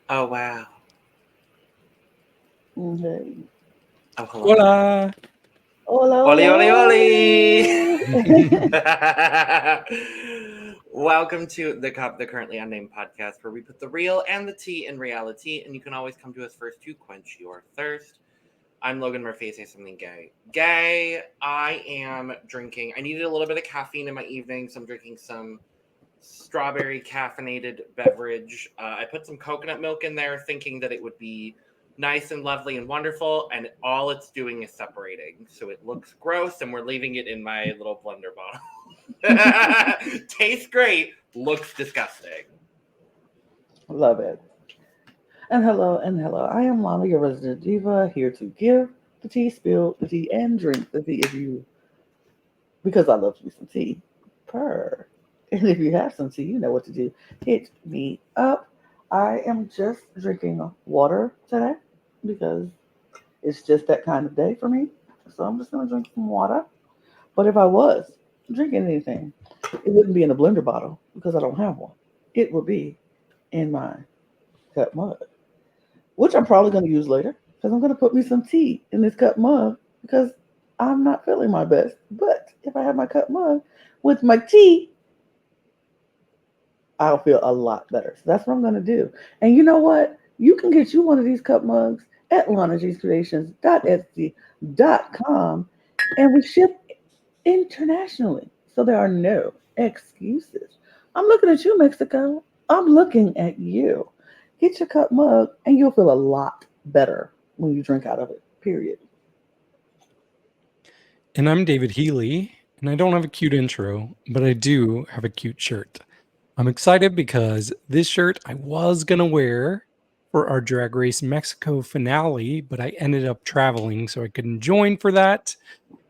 Oh, wow. Okay. Oh, hello. Hola. Hola, Oli, hola, oli, oli! oli. Welcome to the Currently Unnamed Podcast, where we put the real and the tea in reality, and you can always come to us first to quench your thirst. I'm Logan Murphy. Say something gay. Gay. I am drinking. I needed a little bit of caffeine in my evening, so I'm drinking some strawberry caffeinated beverage. I put some coconut milk in there, thinking that it would be nice and lovely and wonderful, and all it's doing is separating. So it looks gross, and we're leaving it in my little blender bottle. Tastes great, looks disgusting. Love it. And hello, and hello. I am Lana, your resident diva, here to give the tea, spill the tea, and drink the tea if you, because I love me some tea. Purr. And if you have some tea, you know what to do. Hit me up. I am just drinking water today because it's just that kind of day for me. So I'm just going to drink some water. But if I was drinking anything, it wouldn't be in a blender bottle because I don't have one. It would be in my cup mug, which I'm probably going to use later because I'm going to put me some tea in this cup mug because I'm not feeling my best. But if I have my cup mug with my tea, I'll feel a lot better. So that's what I'm going to do. And you know what? You can get you one of these cup mugs at lanagcreations.etsy.com, and we ship internationally. So there are no excuses. I'm looking at you, Mexico. I'm looking at you. Get your cup mug, and you'll feel a lot better when you drink out of it, period. And I'm David Healy, and I don't have a cute intro, but I do have a cute shirt. I'm excited because this shirt I was going to wear for our Drag Race Mexico finale, but I ended up traveling so I couldn't join for that.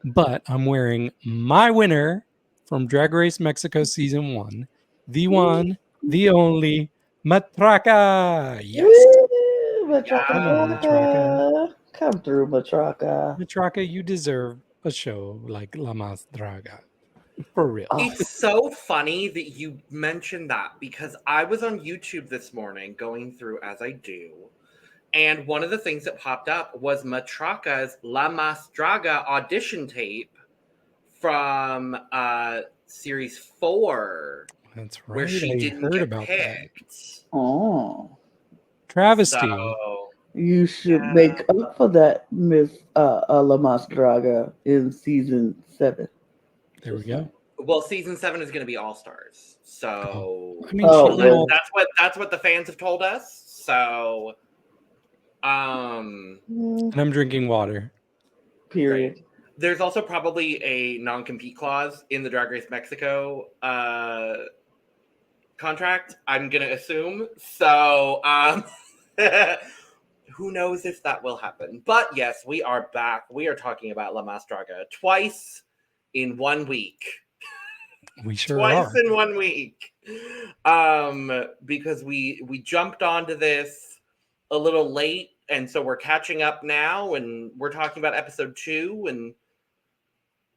But I'm wearing my winner from Drag Race Mexico Season 1, the one, the only, Matraca. Yes. Woo! Matraka, Come on, Matraca. Matraka. Come through, Matraka. Matraca, you deserve a show like La Mas Draga. For real. Oh, It's so funny that you mentioned that because I was on YouTube this morning going through as I do. And one of the things that popped up was Matraca's La Mas Draga audition tape from series 4, That's where right. she I didn't heard get about that. picked. oh. Travesty. So, You should yeah. make up for that, Miss Lamas Draga, in season 7. There we Just saying. go. Well, season 7 is going to be All Stars. Oh. So, I mean, she Oh, won all. that's what the fans have told us. So, mm, And I'm drinking water. period. great. There's also probably a non-compete clause in the Drag Race Mexico contract, I'm gonna assume. So who knows if that will happen. But yes, we are back. We are talking about La Mas Draga twice in 1 week. We sure Twice are. in 1 week. Because we jumped onto this a little late, and so we're catching up now, and we're talking about episode 2, and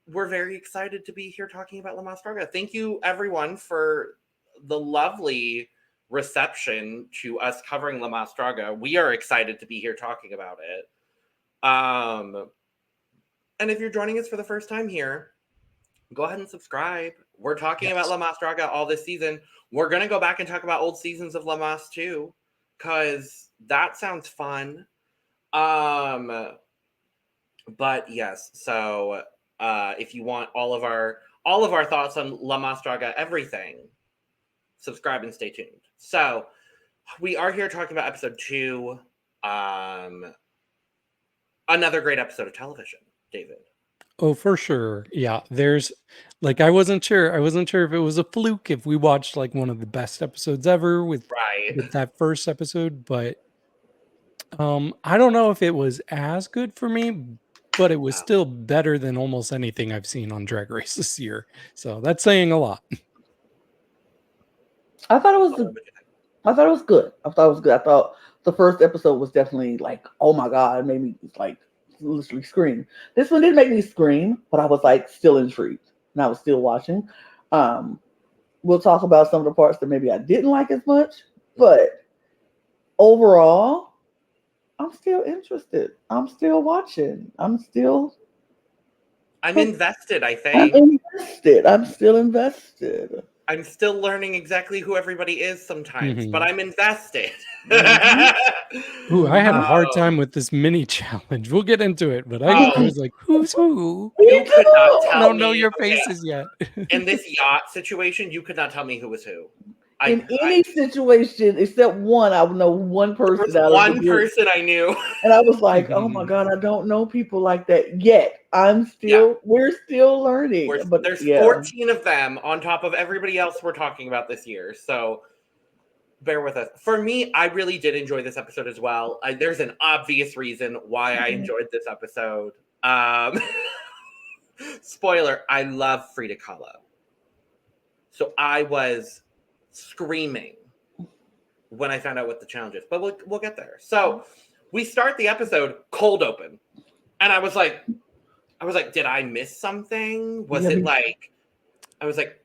we're very excited to be here talking about La Mas Draga. Thank you, everyone, for the lovely reception to us covering La Mas Draga. We are excited to be here talking about it. And if you're joining us for the first time here, go ahead and subscribe. We're talking about La Mas Draga all this season. We're going to go back and talk about old seasons of La Mas too, because that sounds fun. But yes, so if you want all of our thoughts on La Mas Draga, everything, subscribe and stay tuned. So we are here talking about episode 2. Another great episode of television, David. Oh, for sure. Yeah. There's like, I wasn't sure if it was a fluke if we watched like one of the best episodes ever with that first episode, but I don't know if it was as good for me, but it was still better than almost anything I've seen on Drag Race this year. So that's saying a lot. I thought it was good. I thought the first episode was definitely like, oh my god, it made me like literally scream. This one didn't make me scream, but I was like still intrigued and I was still watching. We'll talk about some of the parts that maybe I didn't like as much, but overall, I'm still interested. I'm still watching. I'm invested, I I'm think. invested. I'm still invested. I'm still learning exactly who everybody is sometimes, but I'm invested. Ooh, I had a hard Oh, time with this mini challenge. We'll get into it, but I Oh. was like, who's who? You could not I tell don't know me. your Okay, faces yet. in this yacht situation, you could not tell me who was who. In any situation except one, I would know one There person was out of the one group. person I knew. And I was like, oh my God, I don't know people like that yet. We're still learning. But There's yeah. 14 of them on top of everybody else we're talking about this year. So bear with us. For me, I really did enjoy this episode as well. There's an obvious reason why I enjoyed this episode. Spoiler, I love Frida Kahlo. So I was screaming when I found out what the challenge is. But we'll get there. So we start the episode cold open. And I was like, did I miss something? Was it like, I was like,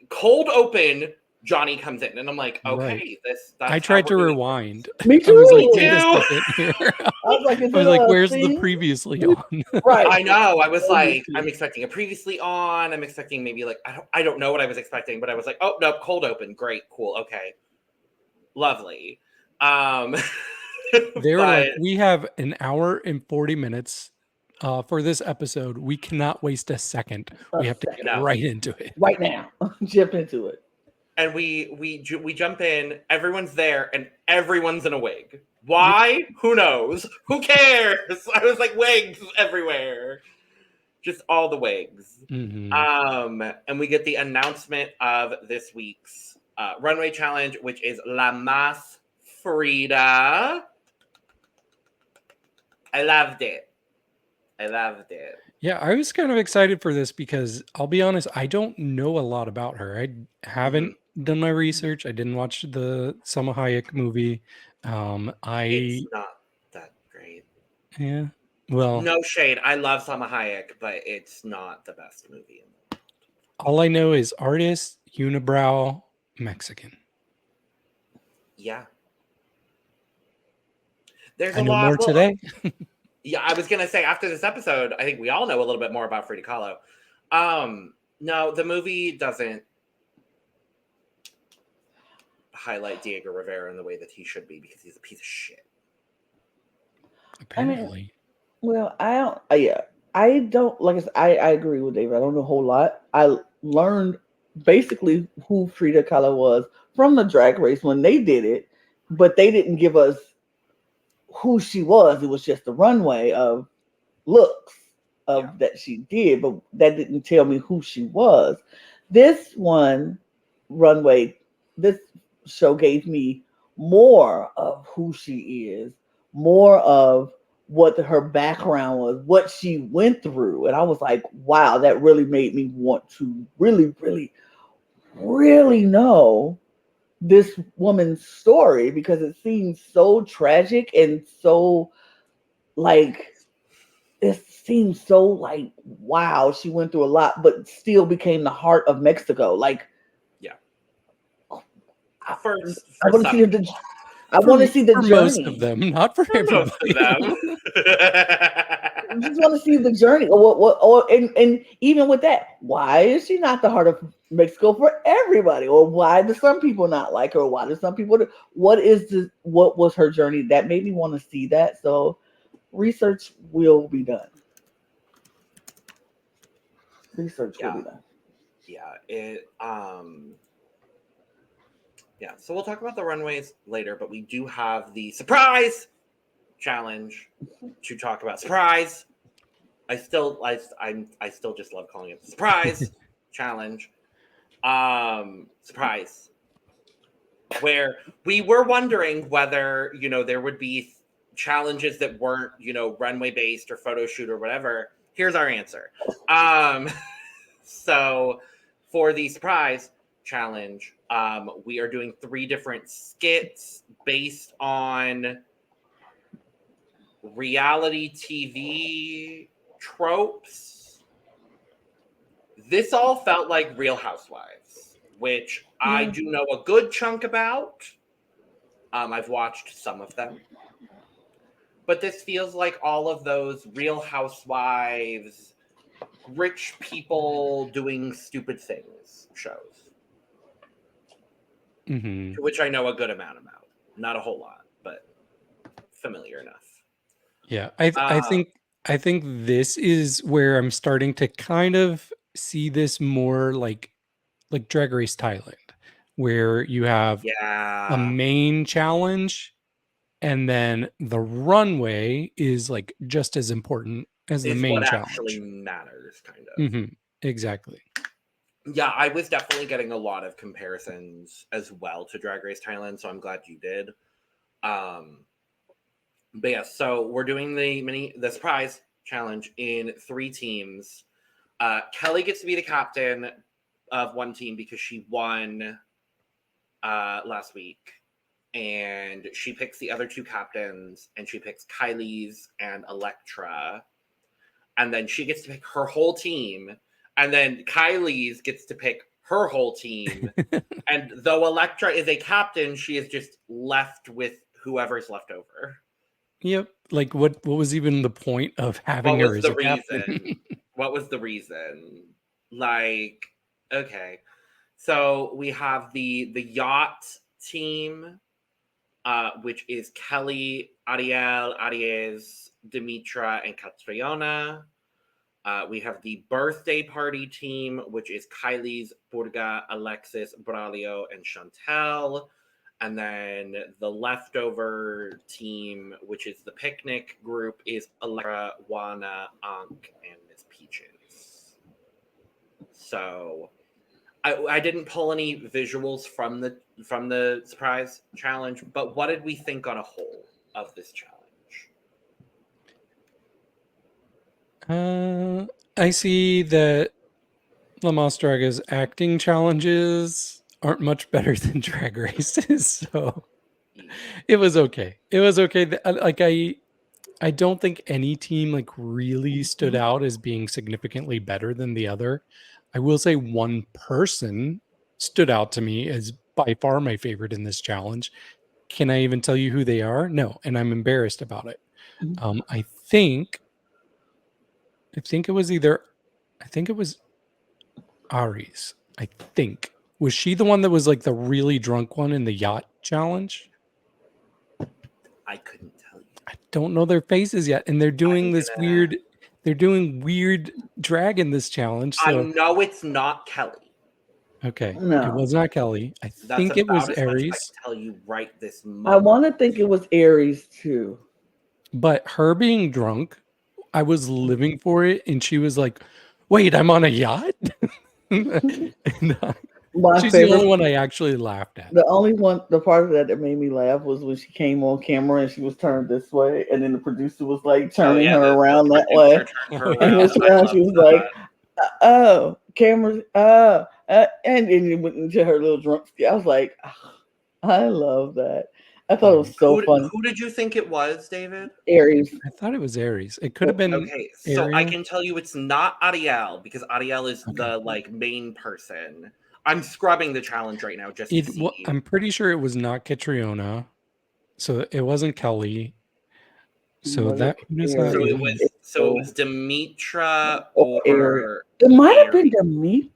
cold open, Johnny comes in. And I'm like, okay, Right. that's I tried to rewind. Me too. I was like, wait a second here. I was like, I was like, where's the previously on? Right. I know. I was like, I'm expecting a previously on. I'm expecting maybe like, I don't know what I was expecting, but I was like, oh, no, cold open. Great. Cool. Okay. Lovely. They were like, we have an hour and 40 minutes for this episode. We cannot waste a second. We have to get right into it. Right now. Jump into it. And we jump in, everyone's there, and everyone's in a wig. Why? Who knows? Who cares? I was like, wigs everywhere. Just all the wigs. Mm-hmm. And we get the announcement of this week's runway challenge, which is La Mas Frida. I loved it. Yeah, I was kind of excited for this because I'll be honest, I don't know a lot about her. I haven't done my research. I didn't watch the Salma Hayek movie. It's not that great. Yeah. Well, no shade. I love Salma Hayek, but it's not the best movie in the world. All I know is artist, unibrow, Mexican. Yeah. There's a lot more today. Yeah, I was gonna say after this episode, I think we all know a little bit more about Frida Kahlo. No, the movie doesn't highlight Diego Rivera in the way that he should be because he's a piece of shit. Apparently. I don't like I said, I agree with David. I don't know a whole lot. I learned basically who Frida Kahlo was from the Drag Race when they did it, but they didn't give us who she was. It was just the runway of looks that she did, but that didn't tell me who she was. This one runway, this show gave me more of who she is, more of what her background was, what she went through. And I was like, wow, that really made me want to really, really, really know this woman's story because it seems so tragic and so like, it seems so like, wow, she went through a lot, but still became the heart of Mexico. Like, yeah. I want to see her. I want to see the journey. Most of them, not for everybody. Most of them. I just want to see the journey. And even with that, why is she not the heart of Mexico for everybody? Or why do some people not like her? Why do some people? What was her journey? That made me want to see that. So research will be done. Research will be done. Yeah, yeah, so we'll talk about the runways later, but we do have the surprise challenge to talk about. Surprise! I still just love calling it the surprise challenge. Surprise. Where we were wondering whether, there would be challenges that weren't, runway based or photo shoot or whatever. Here's our answer. So for the surprise challenge, we are doing 3 different skits based on reality TV tropes. This all felt like Real Housewives, which I do know a good chunk about. I've watched some of them. But this feels like all of those Real Housewives, rich people doing stupid things shows. Mm-hmm. To which I know a good amount about. Not a whole lot, but familiar enough. Yeah, I think this is where I'm starting to kind of see this more like Drag Race Thailand, where you have a main challenge, and then the runway is like just as important as the main what challenge. Actually matters, kind of. Mm-hmm. Exactly. Yeah, I was definitely getting a lot of comparisons as well to Drag Race Thailand, so I'm glad you did. But yeah, so we're doing the surprise challenge in 3 teams. Kelly gets to be the captain of one team because she won last week, and she picks the other 2 captains, and she picks Kyliezz and Electra, and then she gets to pick her whole team, and then Kyliezz gets to pick her whole team. And though Electra is a captain, she is just left with whoever's left over. Yep. Like what was even the point of having her as a captain? What was the reason? Like, okay. So we have the yacht team, which is Kelly, Ariel, Aries, Dimittra, and Cattriona. We have the birthday party team, which is Kyliezz, Purga, Alexis, Braulio, and Shantelle. And then the leftover team, which is the picnic group, is Electra, Juana, and Mizz Peaches. So I didn't pull any visuals from the surprise challenge, but what did we think on a whole of this challenge? I see that Mas Draga's acting challenges aren't much better than Drag Race's, so it was okay. It was okay. Like I don't think any team like really stood out as being significantly better than the other. I will say one person stood out to me as by far my favorite in this challenge. Can I even tell you who they are? No, and I'm embarrassed about it. I think it was Aries. I think. Was she the one that was like the really drunk one in the yacht challenge? I couldn't tell you. I don't know their faces yet, and they're doing weird. They're doing weird drag in this challenge. So I know it's not Kelly. Okay, no, it was not Kelly. I think it was Aries. I tell you right this moment. I want to think it was Aries too. But her being drunk, I was living for it, and she was like, "Wait, I'm on a yacht." She's the only one I actually laughed at. The part of that made me laugh was when she came on camera and she was turned this way, and then the producer was like turning her around that way. And she was like, "Oh, cameras, and then it went into her little drunk skin." I was like, oh, I love that. I thought it was so fun. Who did you think it was, David? Aries. I thought it was Aries. It could have been. Okay, so Ariel. I can tell you it's not Ariel because Ariel is the like main person. I'm scrubbing the challenge right now just to see. Well, I'm pretty sure it was not Cattriona, so it wasn't Kelly. So that it was Dimittra or it might have been Dimittra.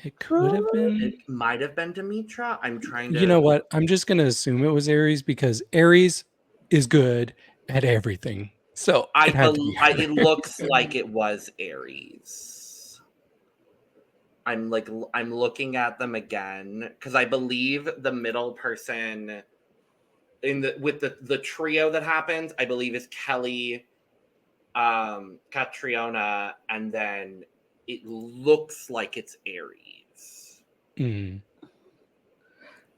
It could have been. It might have been Dimittra. I'm trying to. You know what? I'm just gonna assume it was Aries because Aries is good at everything. So it looks like it was Aries. I'm looking at them again because I believe the middle person with the trio that happens, I believe is Kelly, Cattriona, and then it looks like it's Aries. Mm.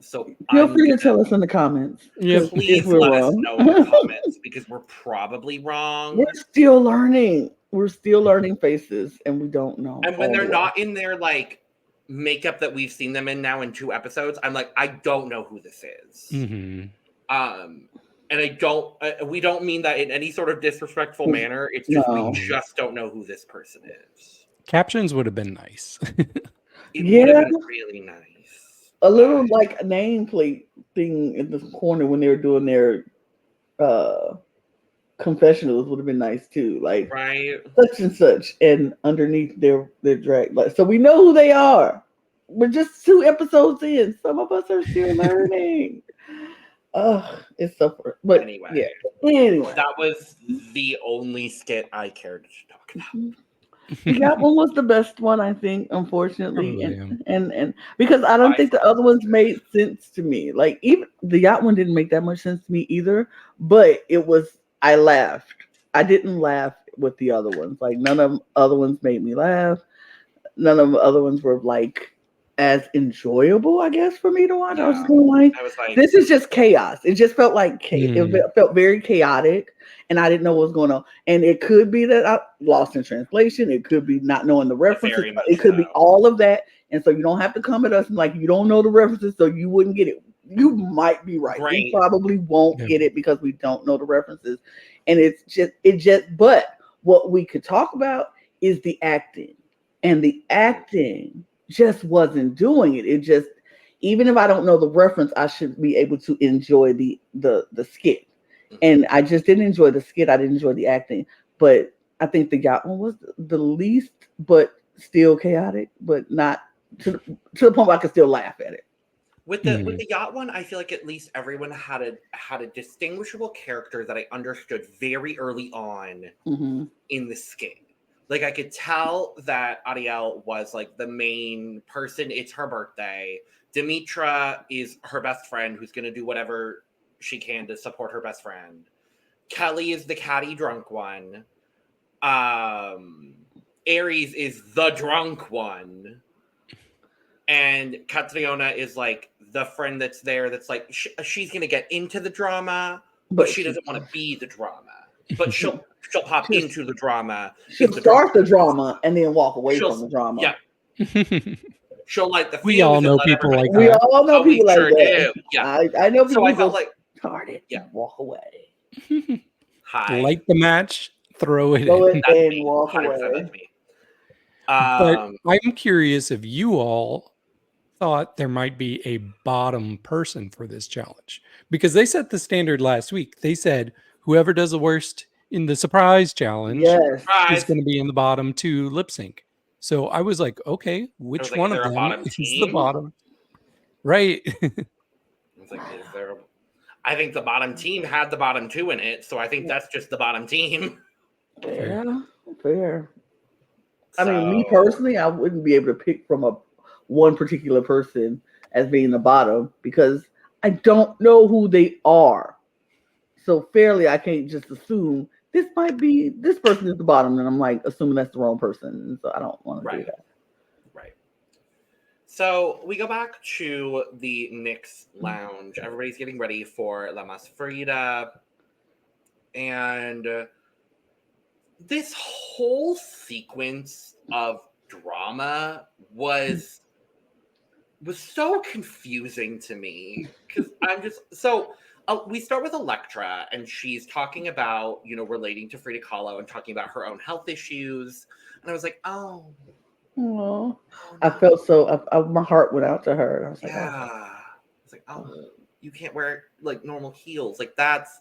So feel free to tell us in the comments. Yeah, please let us know in the comments because we're probably wrong. We're still learning. We're still learning faces, and we don't know. And when they're not in their like makeup that we've seen them in now in 2 episodes, I'm like, I don't know who this is. Mm-hmm. And I don't. We don't mean that in any sort of disrespectful manner. It's just we just don't know who this person is. Captions would have been nice. It would have been really nice. A little like nameplate thing in the corner when they were doing their confessionals would have been nice too. Like right. such and such, and underneath their drag. Like, so we know who they are. We're just 2 episodes in. Some of us are still learning. It's so. But Anyway. yeah. Anyway, That was the only skit I cared to talk about. that one was the best one, I think, unfortunately, Probably, and because I don't think the other ones made sense to me. Like even the yacht one didn't make that much sense to me either. But it was, I laughed. I didn't laugh with the other ones. Like none of the other ones made me laugh. None of the other ones were like as enjoyable, I guess, for me to watch. I was just like, this is just chaos. It just felt like it felt very chaotic, and I didn't know what was going on. And it could be that I lost in translation. It could be not knowing the references. It could be all of that. And so you don't have to come at us and like you don't know the references, so you wouldn't get it. You might be right. We probably won't get it because we don't know the references. And but what we could talk about is the acting. And the acting just wasn't doing it. It just, even if I don't know the reference, I should be able to enjoy the skit. And I just didn't enjoy the skit. I didn't enjoy the acting. But I think the yacht one was the least, but still chaotic, but not to the point where I could still laugh at it. With the yacht one, I feel like at least everyone had a distinguishable character that I understood very early on in the skit. Like I could tell that Ariel was like the main person. It's her birthday. Dimittra is her best friend who's going to do whatever she can to support her best friend. Kelly is the catty drunk one. Aries is the drunk one. And Cattriona is like the friend that's there that's like, she's going to get into the drama, but she doesn't want to be the drama. But she'll pop into the drama. She'll start the drama and then walk away from the drama. Yeah. She'll like the we all know people like that. We all know people like that. Do. Yeah. I know people so I felt like start it and walk away. Light the match, throw it in. And walk away. But I'm curious if you all thought there might be a bottom person for this challenge, because they set the standard last week. They said whoever does the worst in the surprise challenge is going to be in the bottom 2 lip sync. So I was like, okay, which one of them is the bottom? Right. I think the bottom team had the bottom 2 in it, so I think that's just the bottom team. Fair. I mean, me personally, I wouldn't be able to pick from one particular person as being the bottom because I don't know who they are. So fairly, I can't just assume this person is the bottom, and I'm like assuming that's the wrong person. And so I don't want to do that. Right. So we go back to the Nick's lounge. Everybody's getting ready for La Mas Frida. And this whole sequence of drama was so confusing to me because I'm just so we start with Electra and she's talking about relating to Frida Kahlo and talking about her own health issues, and I was like, I felt so my heart went out to her. I was like, I was like, you can't wear like normal heels, like that's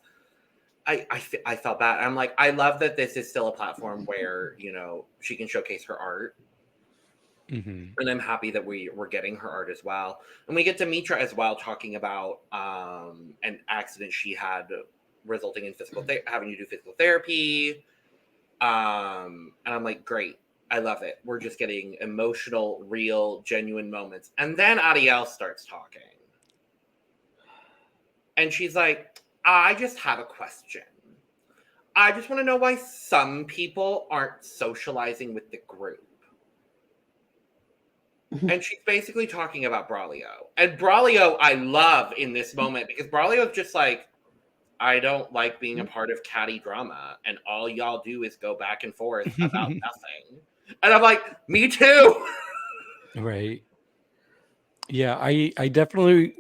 I felt bad. I'm like, I love that this is still a platform where, she can showcase her art. And I'm happy that we're getting her art as well. And we get Dimittra as well talking about an accident she had resulting in having to do physical therapy. And I'm like, great. I love it. We're just getting emotional, real, genuine moments. And then Ariel starts talking. And she's like, I just have a question. I just want to know why some people aren't socializing with the group. And she's basically talking about Braulio. And Braulio I love in this moment because Braulio is just like, I don't like being a part of catty drama. And all y'all do is go back and forth about nothing. And I'm like, me too. Right. Yeah, I definitely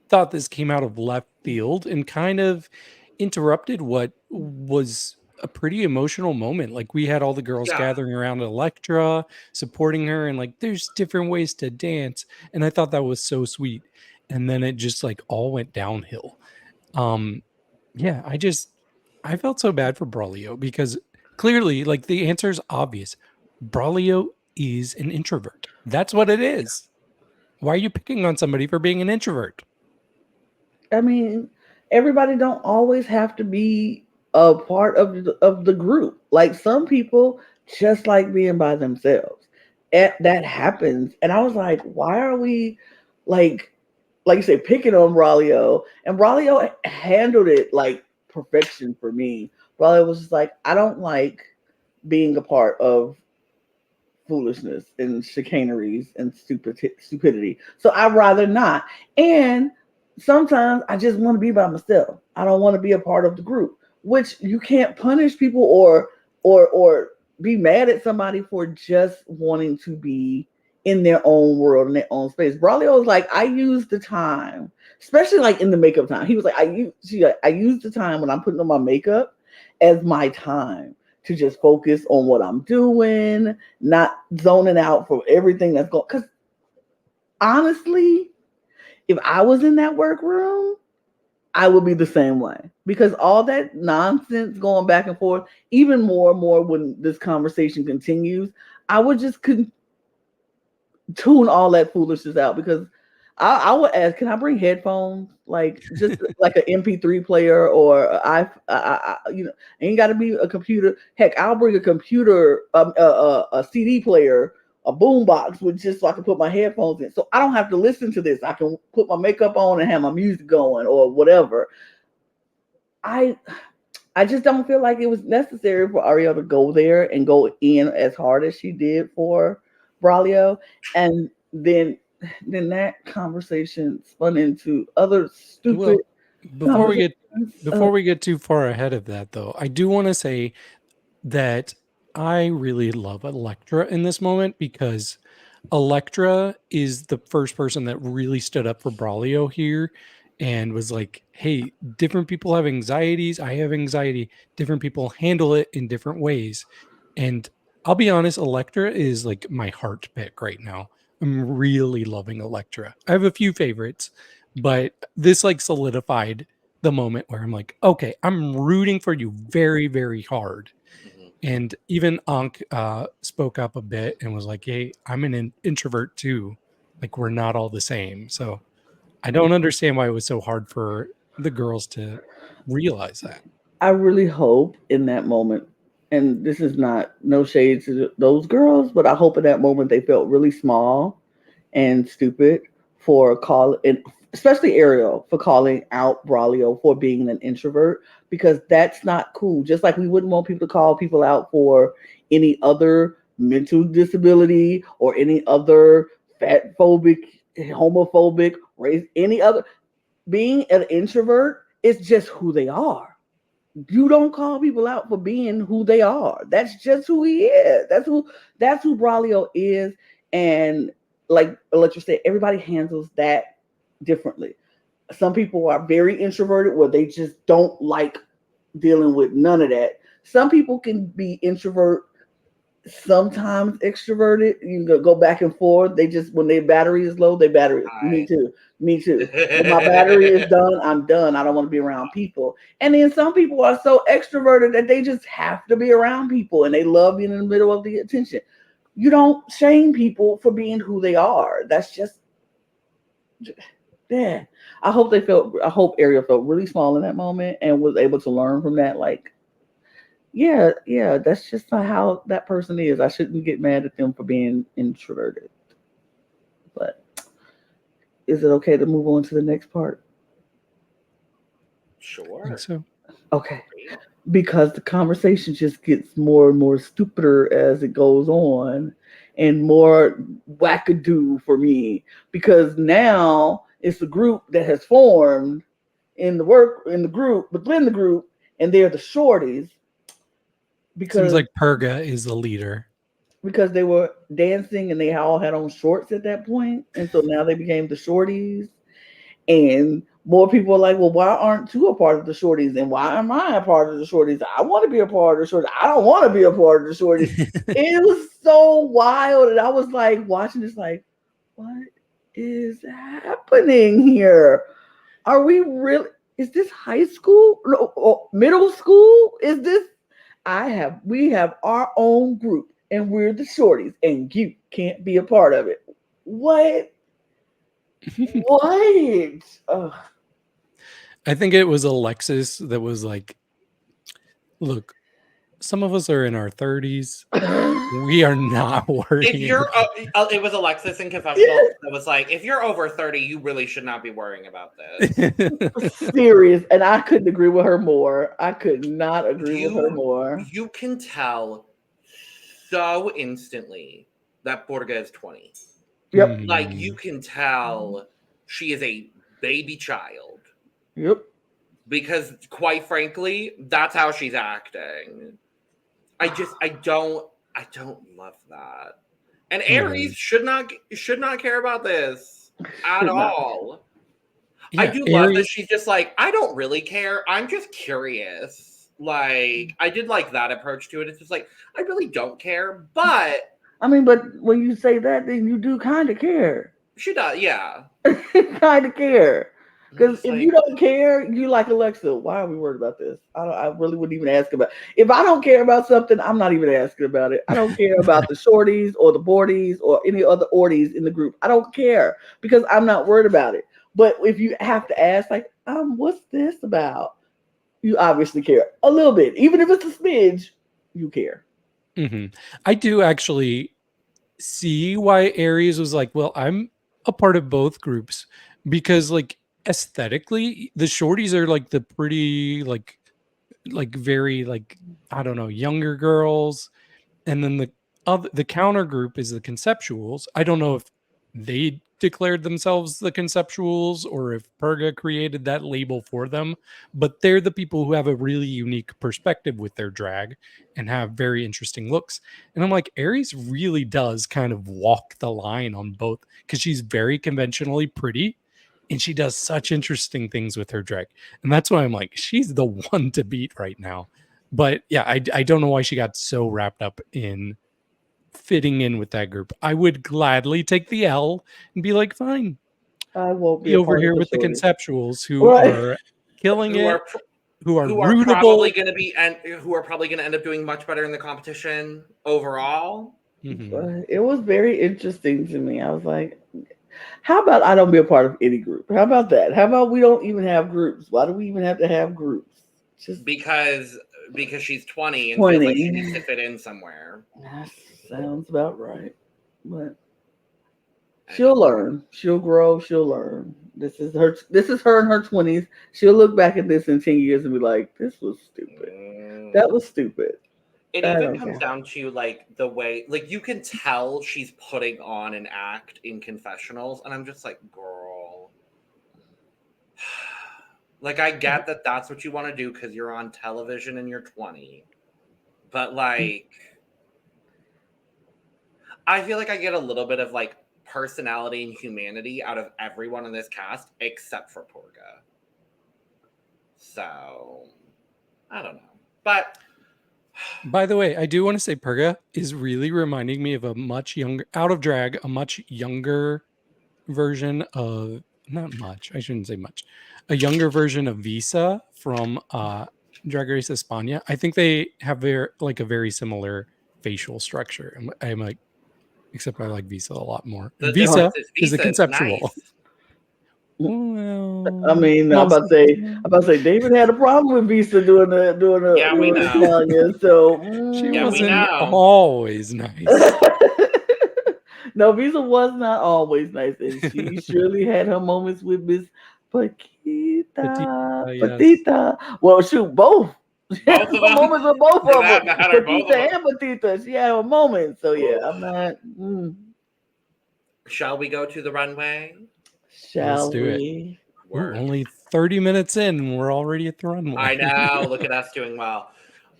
thought this came out of left field and kind of interrupted what was a pretty emotional moment. Like we had all the girls gathering around Electra, supporting her, and like there's different ways to dance. And I thought that was so sweet. and then it just like all went downhill. Yeah, I felt so bad for Braulio because clearly, like, the answer is obvious. Braulio is an introvert. That's what it is. Why are you picking on somebody for being an introvert? I mean, everybody don't always have to be a part of the group. Like some people just like being by themselves. That happens. And I was like, why are we like you say, picking on Braulio? And Braulio handled it like perfection for me. Braulio was just like, I don't like being a part of foolishness and chicaneries and stupidity. So I'd rather not. And sometimes I just want to be by myself. I don't want to be a part of the group, which you can't punish people or be mad at somebody for just wanting to be in their own world, in their own space. Braulio was like, I use the time, especially like in the makeup time. He was like, I use the time when I'm putting on my makeup as my time to just focus on what I'm doing, not zoning out for everything that's going. Because honestly, if I was in that workroom, I would be the same way, because all that nonsense going back and forth, even more and more when this conversation continues, I would just tune all that foolishness out, because I would ask, can I bring headphones, like just like an MP3 player, or ain't got to be a computer. Heck, I'll bring a computer, a CD player, a boombox with just so I can put my headphones in, so I don't have to listen to this. I can put my makeup on and have my music going or whatever. I just don't feel like it was necessary for Ariel to go there and go in as hard as she did for Braulio, and then that conversation spun into other stupid. Before we get too far ahead of that, though, I do want to say that I really love Electra in this moment, because Electra is the first person that really stood up for Braulio here and was like, hey, different people have anxieties. I have anxiety. Different people handle it in different ways. And I'll be honest, Electra is like my heart pick right now. I'm really loving Electra. I have a few favorites, but this like solidified the moment where I'm like, okay, I'm rooting for you very, very hard. And even Ankh spoke up a bit and was like, hey, I'm an introvert too. Like, we're not all the same. So I don't understand why it was so hard for the girls to realize that. I really hope in that moment, and this is not no shade to those girls, but I hope in that moment they felt really small and stupid for calling, especially Ariel, for calling out Braulio for being an introvert, because that's not cool. Just like we wouldn't want people to call people out for any other mental disability or any other fat phobic, homophobic, race, any other. Being an introvert is just who they are. You don't call people out for being who they are. That's just who he is. That's who Braulio is. And like Electra said, everybody handles that differently. Some people are very introverted where they just don't like dealing with none of that. Some people can be introvert, sometimes extroverted. You can go back and forth. They just, when their battery is low, me too. When my battery is done, I'm done. I don't want to be around people. And then some people are so extroverted that they just have to be around people and they love being in the middle of the attention. You don't shame people for being who they are. That's just, yeah. I hope Ariel felt really small in that moment and was able to learn from that. Like, yeah, that's just not how that person is. I shouldn't get mad at them for being introverted. But is it okay to move on to the next part? Sure. So, okay. Because the conversation just gets more and more stupider as it goes on, and more wackadoo for me. Because now it's a group that has formed within the group, and they're the shorties. Because seems like Purga is the leader. Because they were dancing and they all had on shorts at that point, and so now they became the shorties. And more people are like, well, why aren't you a part of the shorties? And why am I a part of the shorties? I want to be a part of the shorties. I don't want to be a part of the shorties. It was so wild. And I was like watching this like, what? is happening here? Are we really? Is this high school? No, middle school? Is this? We have our own group, and we're the shorties, and you can't be a part of it. What? What? Ugh. I think it was Alexis that was like, look, some of us are in our 30s. We are not worrying. If you're, it was Alexis in confessional that was like, if you're over 30, you really should not be worrying about this. Serious, and I couldn't agree with her more. I could not agree with her more. You can tell so instantly that Purga is 20. Yep. Like, you can tell she is a baby child. Yep. Because, quite frankly, that's how she's acting. I don't love that. And Aries should not care about this at all. Yeah, I do love that she's just like, I don't really care. I'm just curious. Like, I did like that approach to it. It's just like, I really don't care, but I mean, but when you say that, then you do kind of care. She does, yeah. Kind of care. Because if like, you don't care, you like Alexa. Why are we worried about this? I really wouldn't even ask about it. If I don't care about something, I'm not even asking about it. I don't care about the shorties or the boardies or any other ordies in the group. I don't care because I'm not worried about it. But if you have to ask, like, what's this about? You obviously care a little bit. Even if it's a smidge, you care. Mm-hmm. I do actually see why Aries was like, well, I'm a part of both groups because, like, aesthetically, the shorties are like the pretty, like very, like, I don't know, younger girls, and then the counter group is the conceptuals. I don't know if they declared themselves the conceptuals or if Purga created that label for them, but they're the people who have a really unique perspective with their drag and have very interesting looks. And I'm like, Aries really does kind of walk the line on both because she's very conventionally pretty and she does such interesting things with her drag. And that's why I'm like, she's the one to beat right now. But yeah, I don't know why she got so wrapped up in fitting in with that group. I would gladly take the L and be like, fine, I won't be over here with the conceptuals who are killing it, who are probably going to be, and who are probably going to end up doing much better in the competition overall. Mm-hmm. It was very interesting to me. I was like, how about I don't be a part of any group? How about that? How about we don't even have groups? Why do we even have to have groups? Just because she's 20 and feels like she needs to fit in somewhere. That sounds about right. But she'll learn. She'll grow. She'll learn. This is her in her 20s. She'll look back at this in 10 years and be like, this was stupid. That was stupid. It even comes down to, like, the way, like, you can tell she's putting on an act in confessionals, and I'm just like, girl. Like, I get that that's what you want to do because you're on television and you're 20. But, like, I feel like I get a little bit of, like, personality and humanity out of everyone in this cast except for Purga. So, I don't know. But, by the way, I do want to say Purga is really reminding me of a much younger, out of drag, a much younger version of, not much, I shouldn't say much, a younger version of Visa from Drag Race España. I think they have a very similar facial structure. I'm like, except I like Visa a lot more. Visa is a conceptual. Nice. Well, I mean, I'm about to say David had a problem with Visa doing the yeah, we know. Italian, so she wasn't always nice. No, Visa was not always nice, and she surely had her moments with Miss Petita. Yes. Well, shoot, both. Both of them. Moments with both of them. Petita and Petita. She had her moments. So yeah, I'm not. Shall we go to the runway? Let's do it. We're only 30 minutes in and we're already at the runway. I know. Look at us doing well.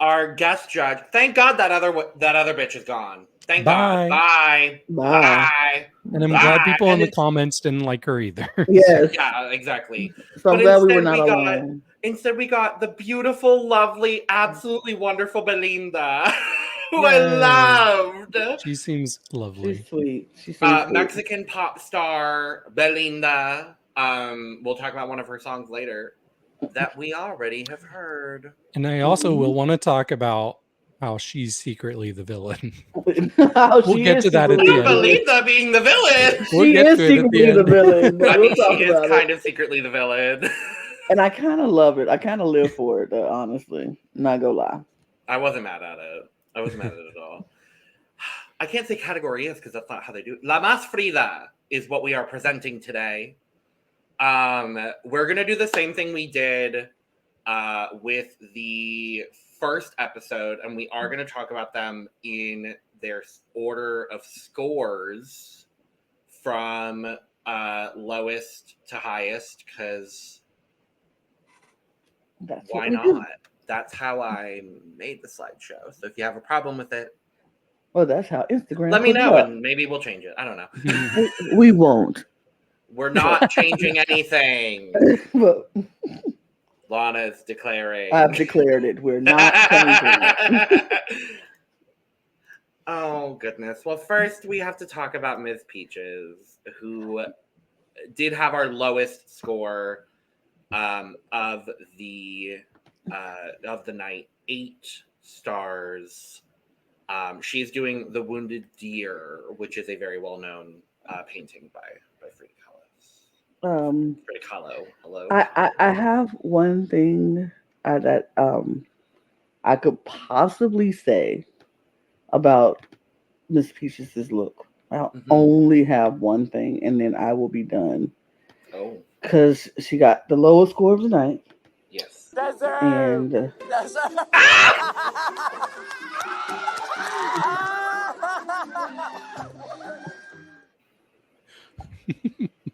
Our guest judge. Thank God that other bitch is gone. Thank God. Bye. And I'm glad people in the comments didn't like her either. Yes. Yeah, exactly. So I'm glad we were not alone. Instead, we got the beautiful, lovely, absolutely wonderful Belinda. who I loved. She seems lovely. She's sweet. She seems sweet. Mexican pop star Belinda. We'll talk about one of her songs later that we already have heard. And I also will want to talk about how she's secretly the villain. We'll get to that at the end. Belinda being the villain. She is secretly the villain. I mean, she is kind of secretly the villain. And I kind of love it. I kind of live for it, honestly. Not gonna lie. I wasn't mad at it. I wasn't mad at it at all. I can't say category is because that's not how they do it. La Mas Frida is what we are presenting today. We're going to do the same thing we did with the first episode, and we are going to talk about them in their order of scores from lowest to highest, because why not? Do. That's how I made the slideshow. So if you have a problem with it, well, that's how Instagram. Let me know, and maybe we'll change it. I don't know. We won't. We're not changing anything. Well, Lana is declaring. I've declared it. We're not changing it. Oh, goodness. Well, first we have to talk about Mizz Peaches, who did have our lowest score of the night, 8 stars. She's doing The Wounded Deer, which is a very well-known painting by Frida Kahlo. Frida Kahlo. Hello. I have one thing that I could possibly say about Mizz Peaches' look. I'll only have one thing, and then I will be done. Oh. Because she got the lowest score of the night. Yes. And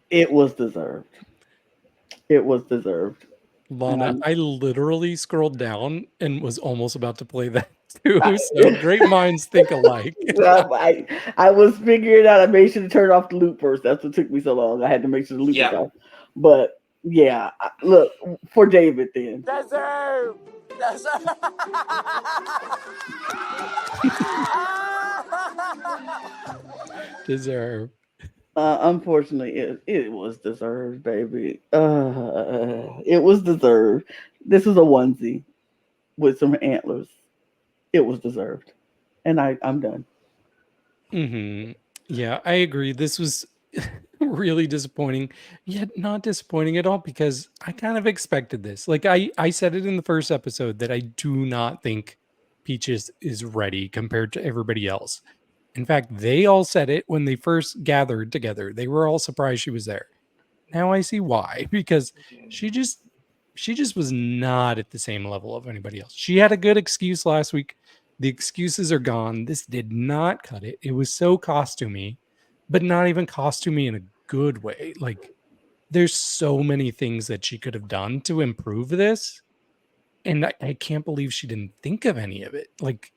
it was deserved. It was deserved. Lana, I literally scrolled down and was almost about to play that too. So great minds think alike. I was figuring out. I made sure to turn off the loop first. That's what took me so long. I had to make sure the loop was off. But yeah, look for David then. Deserve. Deserve. Unfortunately, it was deserved, baby. It was deserved. This is a onesie with some antlers. It was deserved, and I'm done. Yeah, I agree. This was really disappointing, yet not disappointing at all, because I kind of expected this. Like I said it in the first episode that I do not think Peaches is ready compared to everybody else. In fact, they all said it when they first gathered together. They were all surprised she was there. Now I see why, because she just was not at the same level of anybody else. She had a good excuse last week. The excuses are gone. This did not cut it. It was so costumey, but not even costumey in a good way. Like, there's so many things that she could have done to improve this. And I can't believe she didn't think of any of it. Like,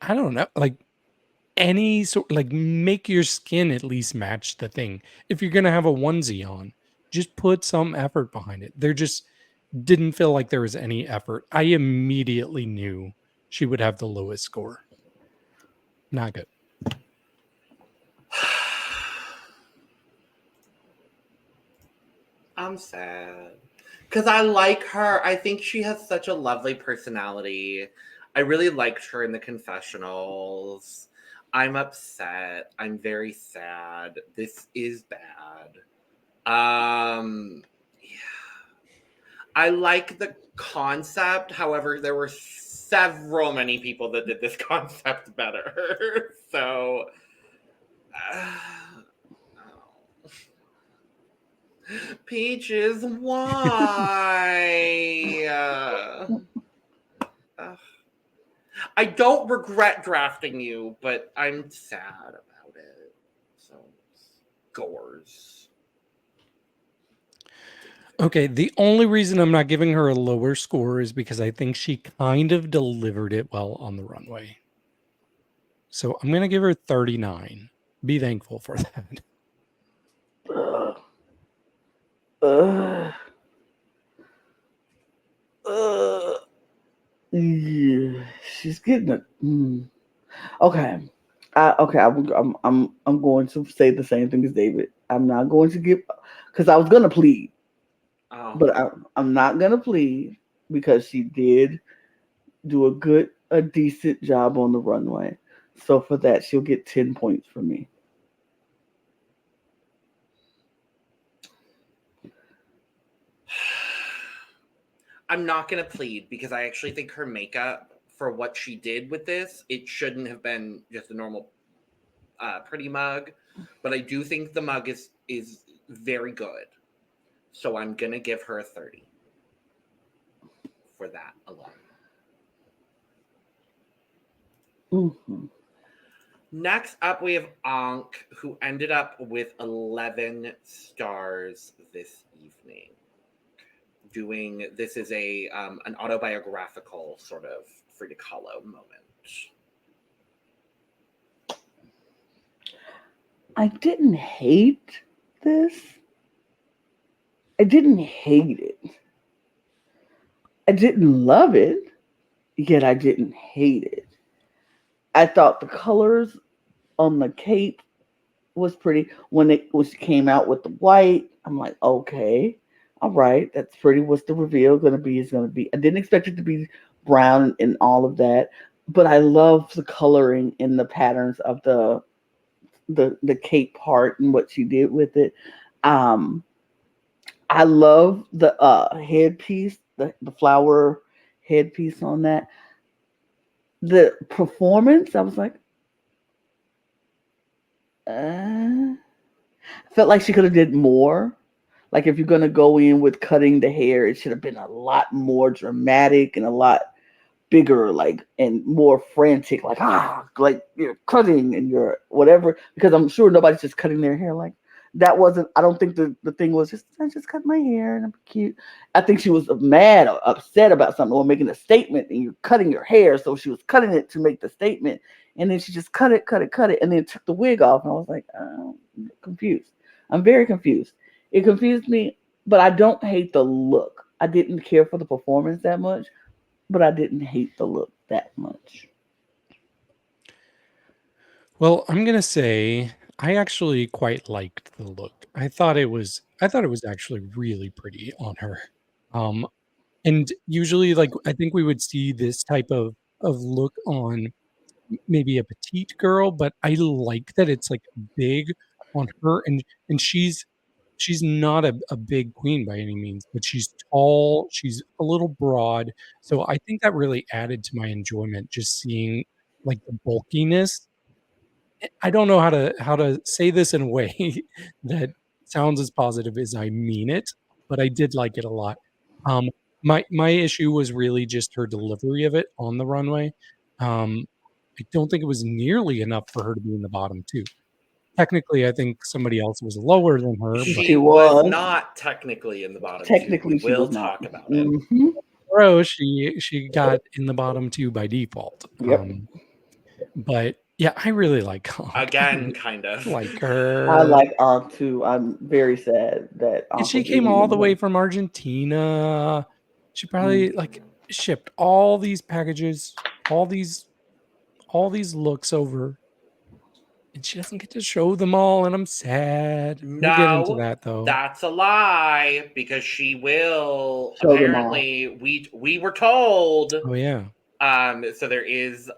I don't know. Like, any sort, like, make your skin at least match the thing. If you're going to have a onesie on, just put some effort behind it. There just didn't feel like there was any effort. I immediately knew she would have the lowest score. Not good. I'm sad because I like her. I think she has such a lovely personality. I really liked her in the confessionals. I'm upset. I'm very sad. This is bad. Yeah. I like the concept. However, there were several many people that did this concept better. So, Peaches, why? I don't regret drafting you, but I'm sad about it. So, scores. Okay, the only reason I'm not giving her a lower score is because I think she kind of delivered it well on the runway. So I'm going to give her 39. Be thankful for that. Yeah, she's getting it. Okay. I'm going to say the same thing as David. I'm not going to give because I was gonna plead, Oh, but I'm not gonna plead because she did do a decent job on the runway. So for that, she'll get 10 points from me. I'm not gonna plead because I actually think her makeup for what she did with this, it shouldn't have been just a normal pretty mug, but I do think the mug is very good. So I'm gonna give her a 30 for that alone. Mm-hmm. Next up, we have Ankh, who ended up with 11 stars this evening. This is an autobiographical sort of Frida Kahlo moment. I didn't hate this. I didn't hate it. I didn't love it, yet I didn't hate it. I thought the colors on the cape was pretty. When she came out with the white, I'm like, okay, all right, that's pretty. What's the reveal going to be? Is going to be. I didn't expect it to be brown and all of that, but I love the coloring and the patterns of the cape part and what she did with it. I love the headpiece, the flower headpiece on that. The performance, I was like, I felt like she could have did more. Like if you're gonna go in with cutting the hair, it should have been a lot more dramatic and a lot bigger, like and more frantic, like you're cutting and you're whatever. Because I'm sure nobody's just cutting their hair like that. Wasn't I don't think the thing was just I just cut my hair and I'm cute. I think she was mad or upset about something or making a statement and you're cutting your hair, so she was cutting it to make the statement, and then she just cut it, and then took the wig off, and I was like, oh, I'm confused. I'm very confused. It confused me, but I don't hate the look. I didn't care for the performance that much, but I didn't hate the look that much. Well, I'm gonna say I actually quite liked the look. I thought it was actually really pretty on her. Um, and usually, like I think we would see this type of look on maybe a petite girl, but I like that it's like big on her, and she's not a big queen by any means, but she's tall, she's a little broad, so I think that really added to my enjoyment just seeing like the bulkiness. I don't know how to say this in a way that sounds as positive as I mean it, but I did like it a lot. Um, my issue was really just her delivery of it on the runway. I don't think it was nearly enough for her to be in the bottom two. Technically, I think somebody else was lower than her, but She She was was not technically in the bottom two. We technically she will was not. talk about it. Mm-hmm. bro, she got in the bottom two by default. Yep. But yeah, I really like Conk. Again, kind of. Like I her. like Ankh too. I'm very sad that And Ankh she will be came in all the way the from Argentina. She mm. probably like shipped all these packages, all these looks over, and she doesn't get to show them all, and I'm sad. We'll get into No, that though. that's a lie because she will. Show them all. Apparently, we were told. Oh yeah. So there is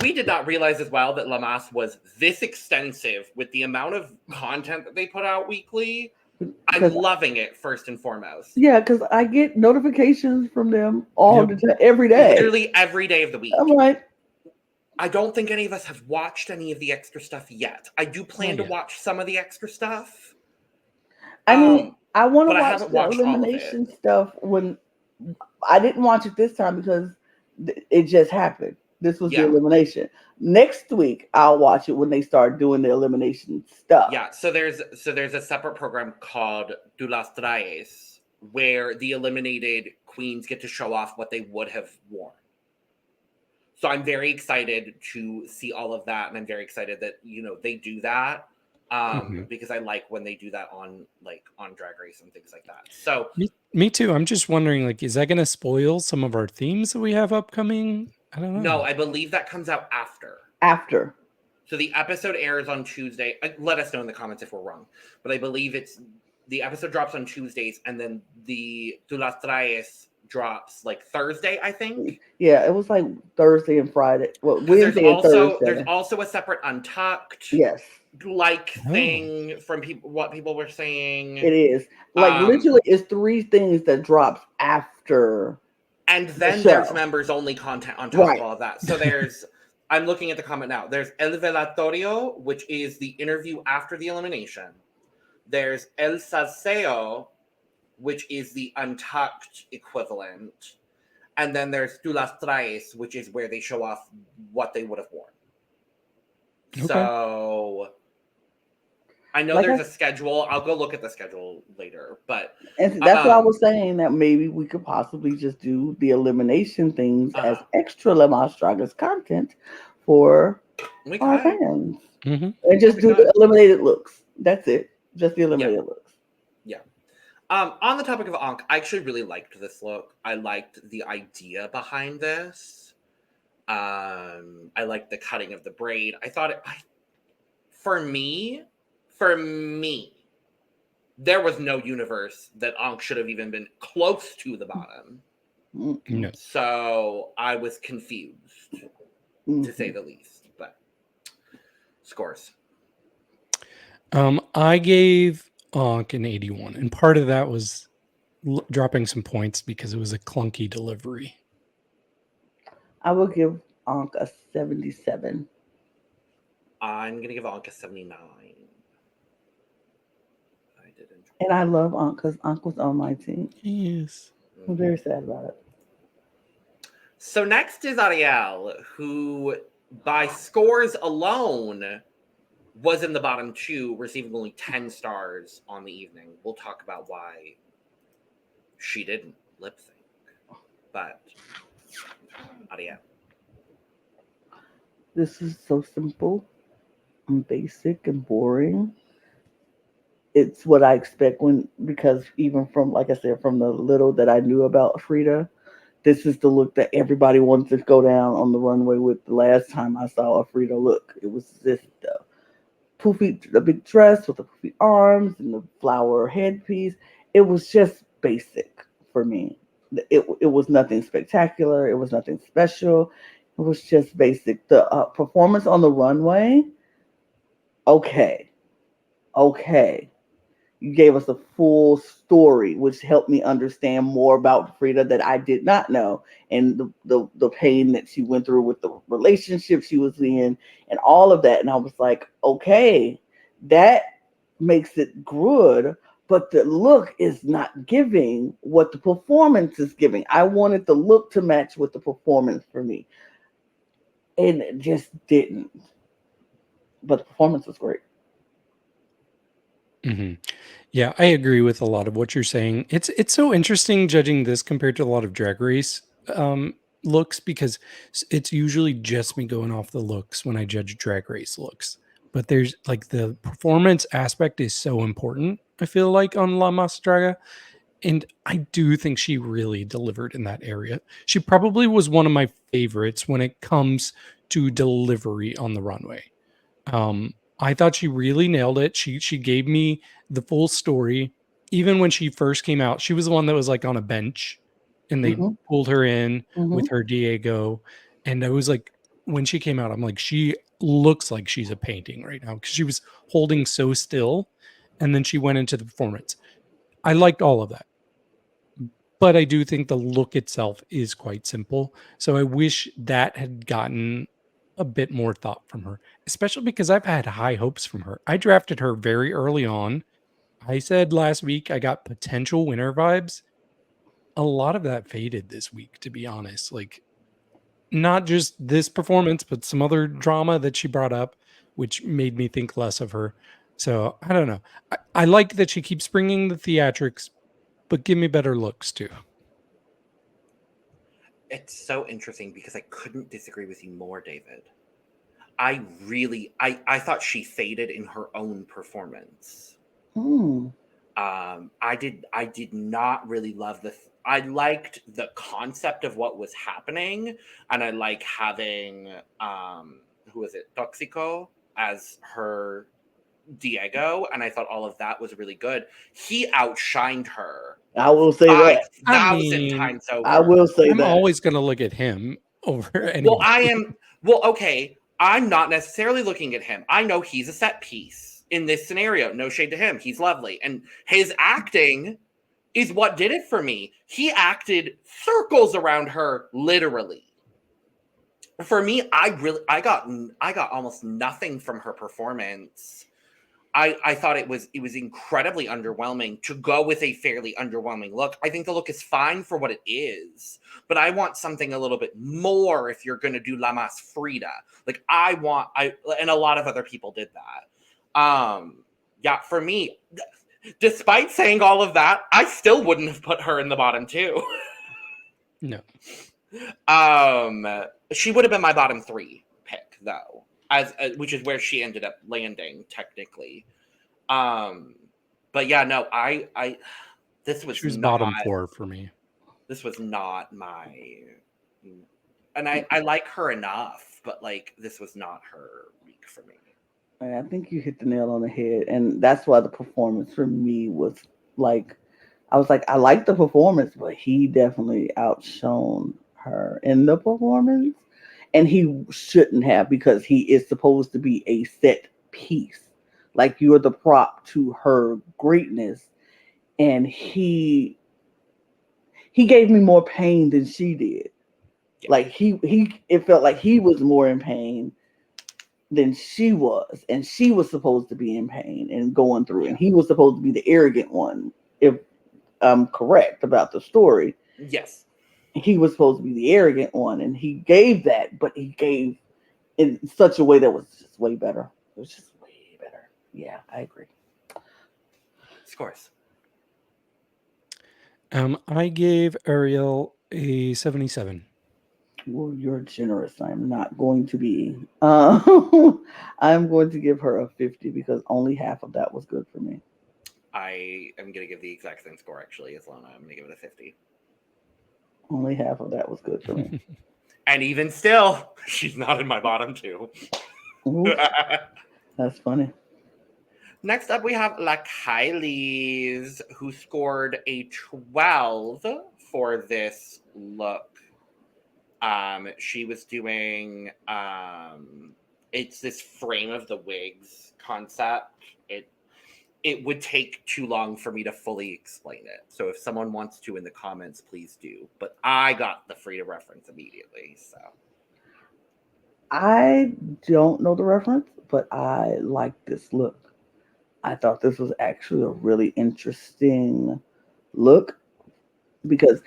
we did not realize as well that Lamas was this extensive with the amount of content that they put out weekly. I'm 'Cause- loving it first and foremost. Yeah, because I get notifications from them all Yep. the time, every day. Literally every day of the week. I'm like, I don't think any of us have watched any of the extra stuff yet. I do plan to yet. watch some of the extra stuff. I mean, I want to but I watch haven't the watched all of elimination stuff when I didn't watch it this time because it just happened. This was the Yeah. elimination. Next week, I'll watch it when they start doing the elimination stuff. Yeah, so there's a separate program called Du las Traes where the eliminated queens get to show off what they would have worn. So I'm very excited to see all of that, and I'm very excited that they do that because I like when they do that on Drag Race and things like that. So Me too. I'm just wondering, like, is that going to spoil some of our themes that we have upcoming? I don't know. No, I believe that comes out after. After. So the episode airs on Tuesday. Let us know in the comments if we're wrong. But I believe the episode drops on Tuesdays, and then the Tu las traes drops like Thursday, I think. Yeah, it was like Thursday and Friday. Well, 'Cause Wednesday and Thursday. There's also a separate Untucked Yes. thing from what people were saying. It is. Like literally it's 3 things that drops after. And then there's members only content on top of all of that. So there's I'm looking at the comment now. There's El Velatorio, which is the interview after the elimination. There's El Salseo, which is the Untucked equivalent. And then there's Tu las traes, which is where they show off what they would have worn. Okay. So I know there's a schedule. I'll go look at the schedule later. But and that's what I was saying, that maybe we could possibly just do the elimination things as extra Mas Draga's content for our fans. Mm-hmm. And just do the eliminated looks. That's it. Just the eliminated looks. Yeah. On the topic of Ankh, I actually really liked this look. I liked the idea behind this. I liked the cutting of the braid. I thought for me, there was no universe that Ankh should have even been close to the bottom. No. So I was confused, to say the least. But scores. I gave Ankh an 81, and part of that was dropping some points because it was a clunky delivery. I will give Ankh a 77. I'm going to give Ankh a 79. And I love Ankh because Ankh was on my team. Yes. I'm very sad about it. So next is Ariel, who by scores alone was in the bottom 2, receiving only 10 stars on the evening. We'll talk about why she didn't lip sync. But Ariel. This is so simple and basic and boring. It's what I expect because even from, like I said, from the little that I knew about Frida, this is the look that everybody wanted to go down on the runway with. The last time I saw a Frida look, it was this the big dress with the poofy arms and the flower headpiece. It was just basic for me. It was nothing spectacular. It was nothing special. It was just basic. The performance on the runway, okay. You gave us a full story, which helped me understand more about Frida that I did not know, and the pain that she went through with the relationship she was in and all of that. And I was like, okay, that makes it good, but the look is not giving what the performance is giving. I wanted the look to match with the performance for me, and it just didn't. But the performance was great. Mm-hmm. Yeah, I agree with a lot of what you're saying. It's so interesting judging this compared to a lot of Drag Race looks, because it's usually just me going off the looks when I judge Drag Race looks. But there's like the performance aspect is so important, I feel like, on Mas Draga. And I do think she really delivered in that area. She probably was one of my favorites when it comes to delivery on the runway. I thought she really nailed it. She gave me the full story. Even when she first came out, she was the one that was like on a bench and they pulled her in with her Diego. And I was like, when she came out, I'm like, she looks like she's a painting right now because she was holding so still. And then she went into the performance. I liked all of that. But I do think the look itself is quite simple. So I wish that had gotten a bit more thought from her, especially because I've had high hopes from her. I drafted her very early on. I said last week I got potential winner vibes. A lot of that faded this week, to be honest. Like, not just this performance, but some other drama that she brought up, which made me think less of her. So I don't know. I like that she keeps bringing the theatrics, but give me better looks too. It's so interesting because I couldn't disagree with you more, David. I thought she faded in her own performance. I did not really love liked the concept of what was happening, and I like having who was it, Toxico as her Diego, and I thought all of that was really good. He outshined her. I will say that. 5,000 times over. I will say I'm that. always going to look at him over anyone. Well, I am. Well, okay. I'm not necessarily looking at him. I know he's a set piece in this scenario. No shade to him. He's lovely. And his acting is what did it for me. He acted circles around her, literally. For me, I got almost nothing from her performance. I thought it was incredibly underwhelming to go with a fairly underwhelming look. I think the look is fine for what it is, but I want something a little bit more if you're going to do La Mas Frida. Like and a lot of other people did that. Yeah, for me, despite saying all of that, I still wouldn't have put her in the bottom two. No. She would have been my bottom 3 pick though. Which is where she ended up landing technically. But yeah, no, this was she was not, bottom 4 for me. This was not my, and I like her enough, but like this was not her week for me. I think you hit the nail on the head, and that's why the performance for me was like, I was like, I like the performance, but he definitely outshone her in the performance. And he shouldn't have, because he is supposed to be a set piece. Like, you're the prop to her greatness. And he gave me more pain than she did. Yeah. Like, it felt like he was more in pain than she was. And she was supposed to be in pain and going through. And he was supposed to be the arrogant one, if I'm correct about the story. Yes. He was supposed to be the arrogant one, and he gave that, but he gave in such a way that was just way better. It was just way better. Yeah, I agree. Scores. I gave Ariel a 77. Well, you're generous. I'm not going to be. I'm going to give her a 50 because only half of that was good for me. I am going to give the exact same score, actually, as Lana. I'm going to give it a 50. Only half of that was good for me. And even still, she's not in my bottom 2. That's funny. Next up, we have La Kyliezz, who scored a 12 for this look. She was doing, it's this frame of the wigs concept. It would take too long for me to fully explain it. So if someone wants to in the comments, please do. But I got the Frida reference immediately. So I don't know the reference, but I like this look. I thought this was actually a really interesting look, because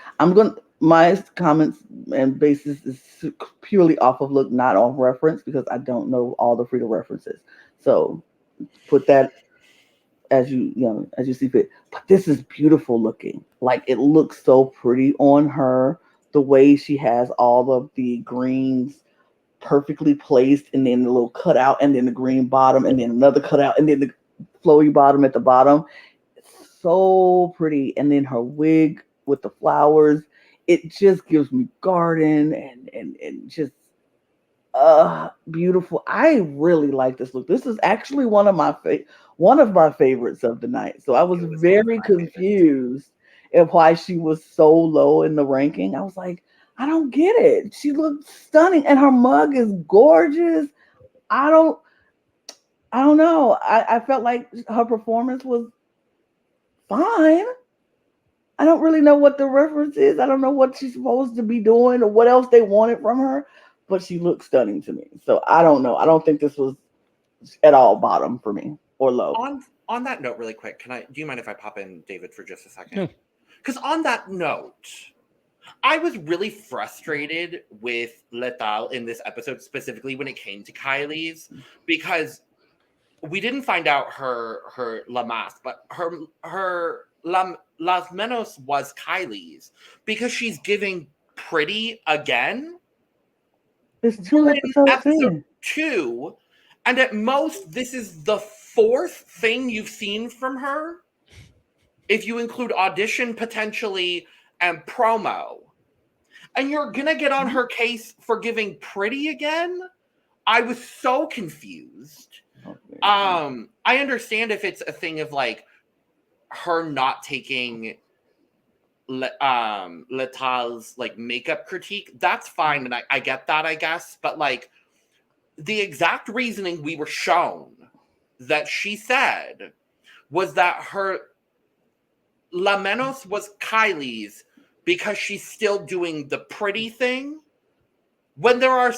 my comments and basis is purely off of look, not off reference, because I don't know all the Frida references. So put that as you see fit. But this is beautiful looking. Like, it looks so pretty on her. The way she has all of the greens perfectly placed, and then the little cutout, and then the green bottom, and then another cutout, and then the flowy bottom at the bottom. It's so pretty. And then her wig with the flowers, it just gives me garden and just beautiful. I really like this look. This is actually one of my favorites of the night. So I was very confused at why she was so low in the ranking. I was like, I don't get it. She looked stunning, and her mug is gorgeous. I don't know. I felt like her performance was fine. I don't really know what the reference is. I don't know what she's supposed to be doing or what else they wanted from her, but she looked stunning to me. So I don't know. I don't think this was at all bottom for me or low. On that note, really quick, do you mind if I pop in, David, for just a second? Because on that note, I was really frustrated with Lethal in this episode, specifically when it came to Kyliezz, because we didn't find out her La Mas, but her Las Menos was Kyliezz, because she's giving pretty again. It's 2 episode 2, and at most this is the 4th thing you've seen from her, if you include audition potentially and promo. And you're going to get on her case for giving pretty again? I was so confused. Okay. I understand if it's a thing of like her not taking Letal's like makeup critique. That's fine, and I get that, I guess. But like the exact reasoning we were shown that she said was that her La Menos was Kyliezz because she's still doing the pretty thing, when there are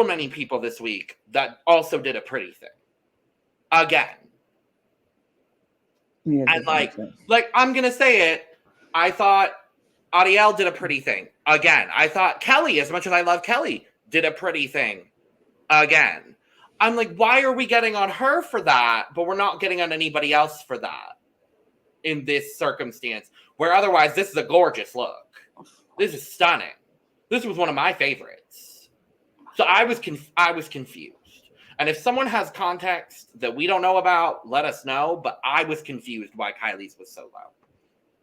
many people this week that also did a pretty thing. Again. Yeah, And like I'm going to say it, I thought Ariel did a pretty thing. Again. I thought Kelly, as much as I love Kelly, did a pretty thing. Again. I'm like, why are we getting on her for that, but we're not getting on anybody else for that in this circumstance, where otherwise this is a gorgeous look. This is stunning. This was one of my favorites. So I was confused. And if someone has context that we don't know about, let us know. But I was confused why Kyliezz was so low.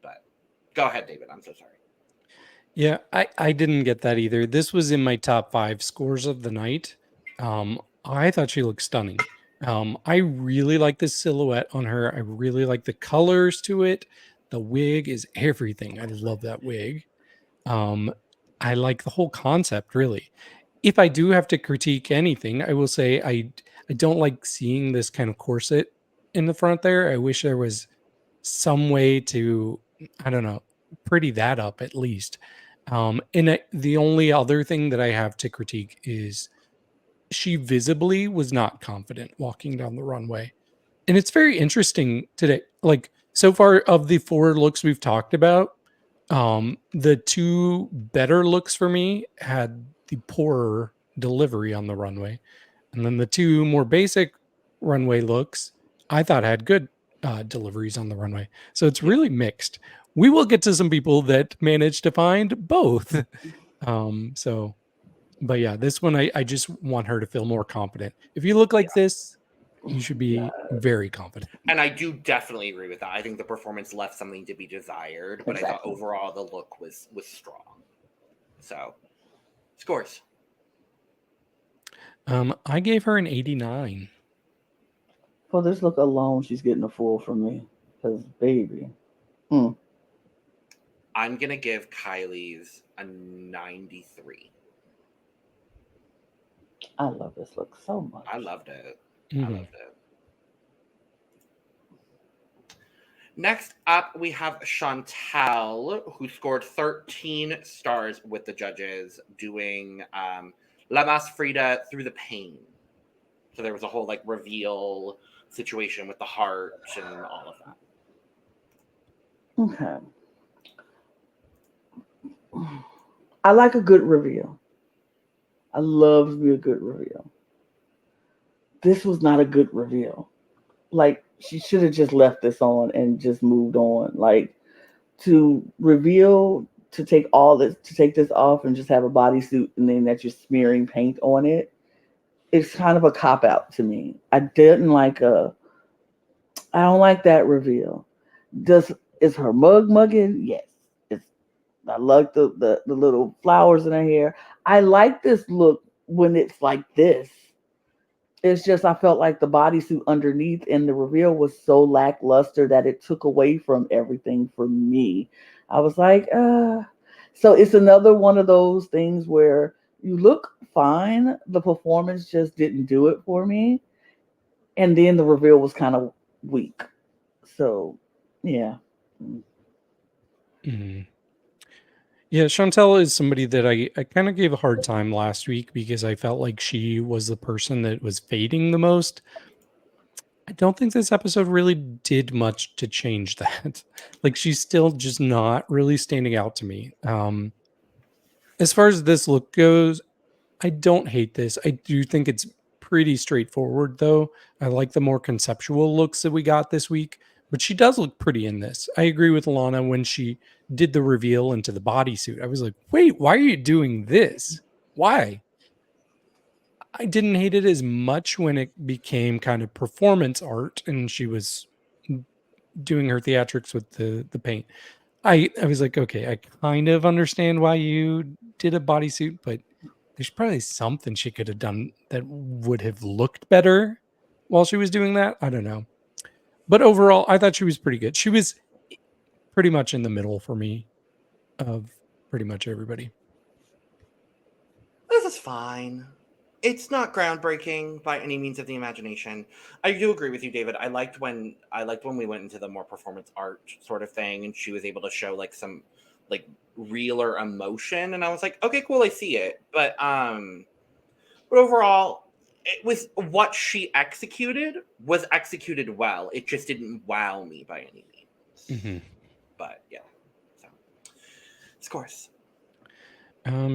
But go ahead, David. I'm so sorry. Yeah, I didn't get that either. This was in my top 5 scores of the night. I thought she looked stunning. I really like the silhouette on her. I really like the colors to it. The wig is everything. I love that wig. I like the whole concept, really. If I do have to critique anything, I will say I don't like seeing this kind of corset in the front there. I wish there was some way to, I don't know, pretty that up at least. The only other thing that I have to critique is she visibly was not confident walking down the runway. And it's very interesting today. Like, so far of the 4 looks we've talked about, the 2 better looks for me had the poorer delivery on the runway. And then the 2 more basic runway looks, I thought had good deliveries on the runway. So it's really mixed. We will get to some people that managed to find both. But yeah, this one, I just want her to feel more confident. If you look like this, you should be very confident. And I do definitely agree with that. I think the performance left something to be desired, but Exactly. I thought overall the look was strong. So, scores. I gave her an 89. For this look alone, she's getting a full from me. Because, baby. I'm going to give Kyliezz a 93. I love this look so much. I loved it. Mm-hmm. I loved it. Next up, we have Shantelle, who scored 13 stars with the judges, doing Mas Frida Through the Pain. So there was a whole like reveal situation with the heart and all of that. Okay. I like a good reveal. I love me a good reveal. This was not a good reveal. Like, she should have just left this on and just moved on. Like, to reveal, to take this off and just have a bodysuit and then that you're smearing paint on it, it's kind of a cop-out to me. I don't like that reveal. Is her mug mugging? Yes. I like the little flowers in her hair. I like this look when it's like this. It's just I felt like the bodysuit underneath and the reveal was so lackluster that it took away from everything for me. I was like, So it's another one of those things where you look fine. The performance just didn't do it for me. And then the reveal was kind of weak. So, yeah. Mm-hmm. Yeah, Shantelle is somebody that I kind of gave a hard time last week because I felt like she was the person that was fading the most. I don't think this episode really did much to change that. Like, she's still just not really standing out to me. As far as this look goes, I don't hate this. I do think it's pretty straightforward, though. I like the more conceptual looks that we got this week, but she does look pretty in this. I agree with Lana when she did the reveal into the bodysuit. I was like, wait, why are you doing this? Why? I didn't hate it as much when it became kind of performance art and she was doing her theatrics with the paint. I was like, okay, I kind of understand why you did a bodysuit, but there's probably something she could have done that would have looked better while she was doing that. I don't know. But overall, I thought she was pretty good. She was pretty much in the middle for me of pretty much everybody. This is fine. It's not groundbreaking by any means of the imagination. I do agree with you, David. I liked when we went into the more performance art sort of thing, and she was able to show like some like realer emotion, and I was like, okay, cool, I see it. But overall, it was what she executed was executed well. It just didn't wow me by any means. Mm-hmm. But yeah, so scores.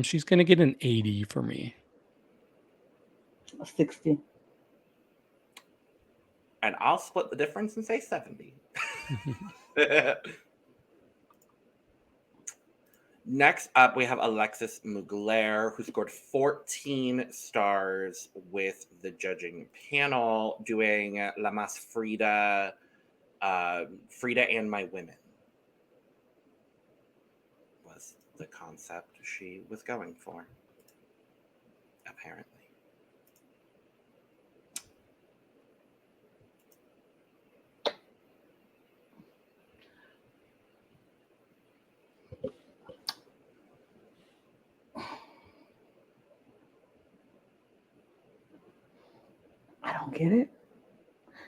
She's gonna get an 80 for me. 60. And I'll split the difference and say 70. Next up, we have Alexis Mvgler, who scored 14 stars with the judging panel, doing La Mas Frida, Frida and My Women was the concept she was going for, apparently. I don't get it,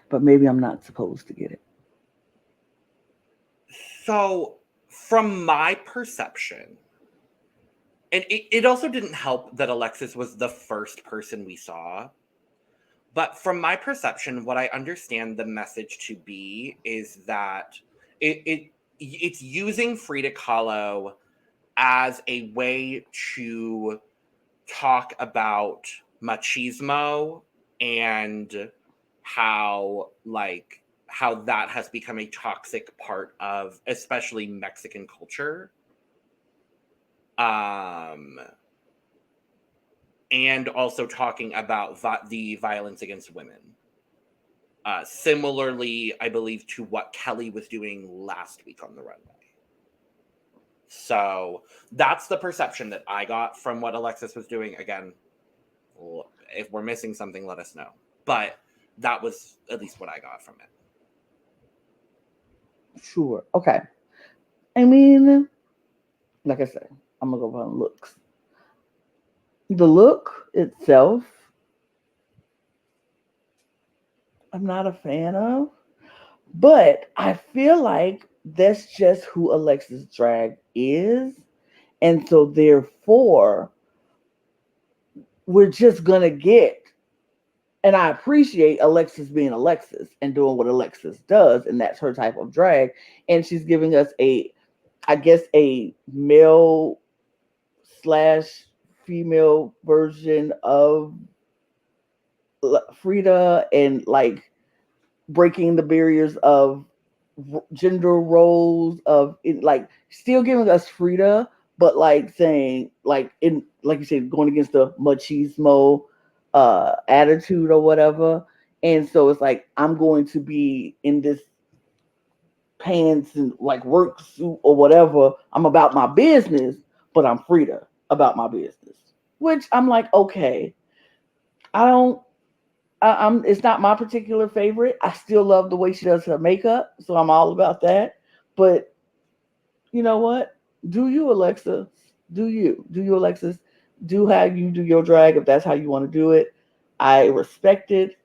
but maybe I'm not supposed to get it. So, from my perception, and it also didn't help that Alexis was the first person we saw, but from my perception, what I understand the message to be is that it's using Frida Kahlo as a way to talk about machismo and how that has become a toxic part of especially Mexican culture. And also talking about the violence against women. Similarly, I believe, to what Kelly was doing last week on the runway. So that's the perception that I got from what Alexis was doing. Again, if we're missing something, let us know. But that was at least what I got from it. Sure. Okay. I mean, like I said, I'm going to go on looks. The look itself, I'm not a fan of, but I feel like that's just who Alexis Drag is. And so therefore, we're just going to get, and I appreciate Alexis being Alexis and doing what Alexis does, and that's her type of drag. And she's giving us a male / female version of Frida, and like breaking the barriers of gender roles of it, like still giving us Frida, but like saying like in, like you said, going against the machismo attitude or whatever. And so it's like, I'm going to be in this pants and like work suit or whatever. I'm about my business, but I'm Frida about my business, which I'm like, okay, I'm it's not my particular favorite. I still love the way she does her makeup, so I'm all about that. But you know what? Do you, Alexa? Do you, Alexis? Do how you do your drag if that's how you want to do it. I respect it,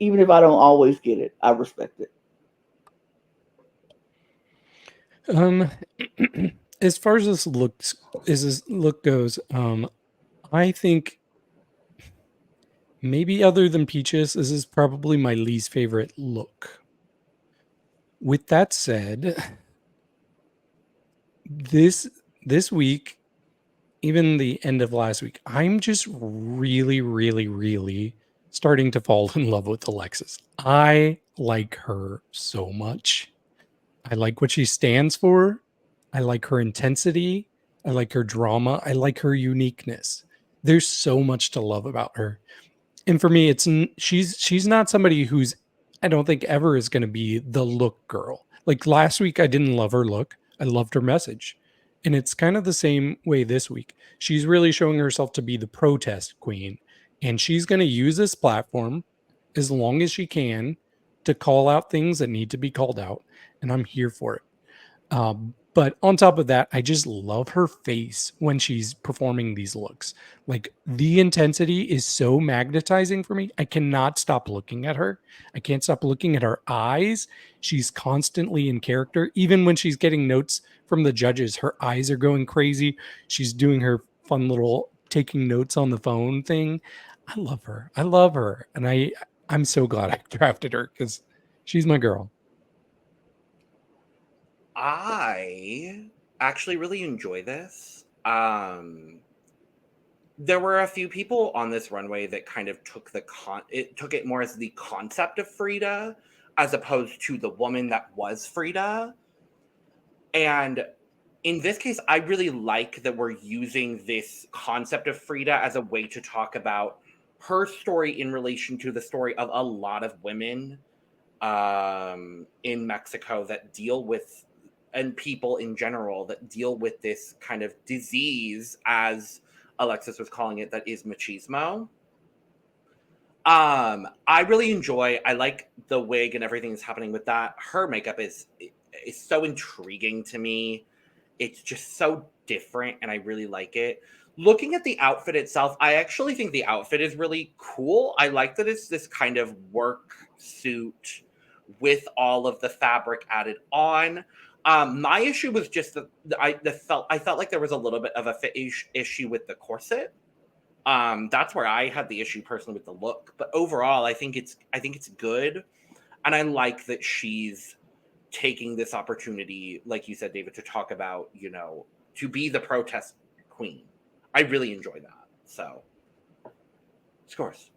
even if I don't always get it. I respect it. As far as this look goes, I think maybe other than Peaches, this is probably my least favorite look. With that said, this week, even the end of last week, I'm just really, really, really starting to fall in love with Alexis. I like her so much. I like what she stands for. I like her intensity. I like her drama. I like her uniqueness. There's so much to love about her. And for me, she's not somebody who's, I don't think ever is going to be the look girl. Like last week, I didn't love her look. I loved her message. And it's kind of the same way this week. She's really showing herself to be the protest queen. And she's going to use this platform as long as she can to call out things that need to be called out. And I'm here for it. But on top of that, I just love her face when she's performing these looks. Like the intensity is so magnetizing for me. I cannot stop looking at her. I can't stop looking at her eyes. She's constantly in character. Even when she's getting notes from the judges, her eyes are going crazy. She's doing her fun little taking notes on the phone thing. I love her. I love her. And I'm so glad I drafted her because she's my girl. I actually really enjoy this. There were a few people on this runway that kind of took it more as the concept of Frida as opposed to the woman that was Frida. And in this case, I really like that we're using this concept of Frida as a way to talk about her story in relation to the story of a lot of women in Mexico that deal with, and people in general that deal with this kind of disease, as Alexis was calling it, that is machismo. I like the wig and everything that's happening with that. Her makeup is so intriguing to me. It's just so different, and I really like it. Looking at the outfit itself, I actually think the outfit is really cool. I like that it's this kind of work suit with all of the fabric added on. My issue was just that I felt like there was a little bit of a fit issue with the corset. That's where I had the issue personally with the look. But overall, I think it's good, and I like that she's taking this opportunity, like you said, David, to talk about, to be the protest queen. I really enjoy that. So, scores.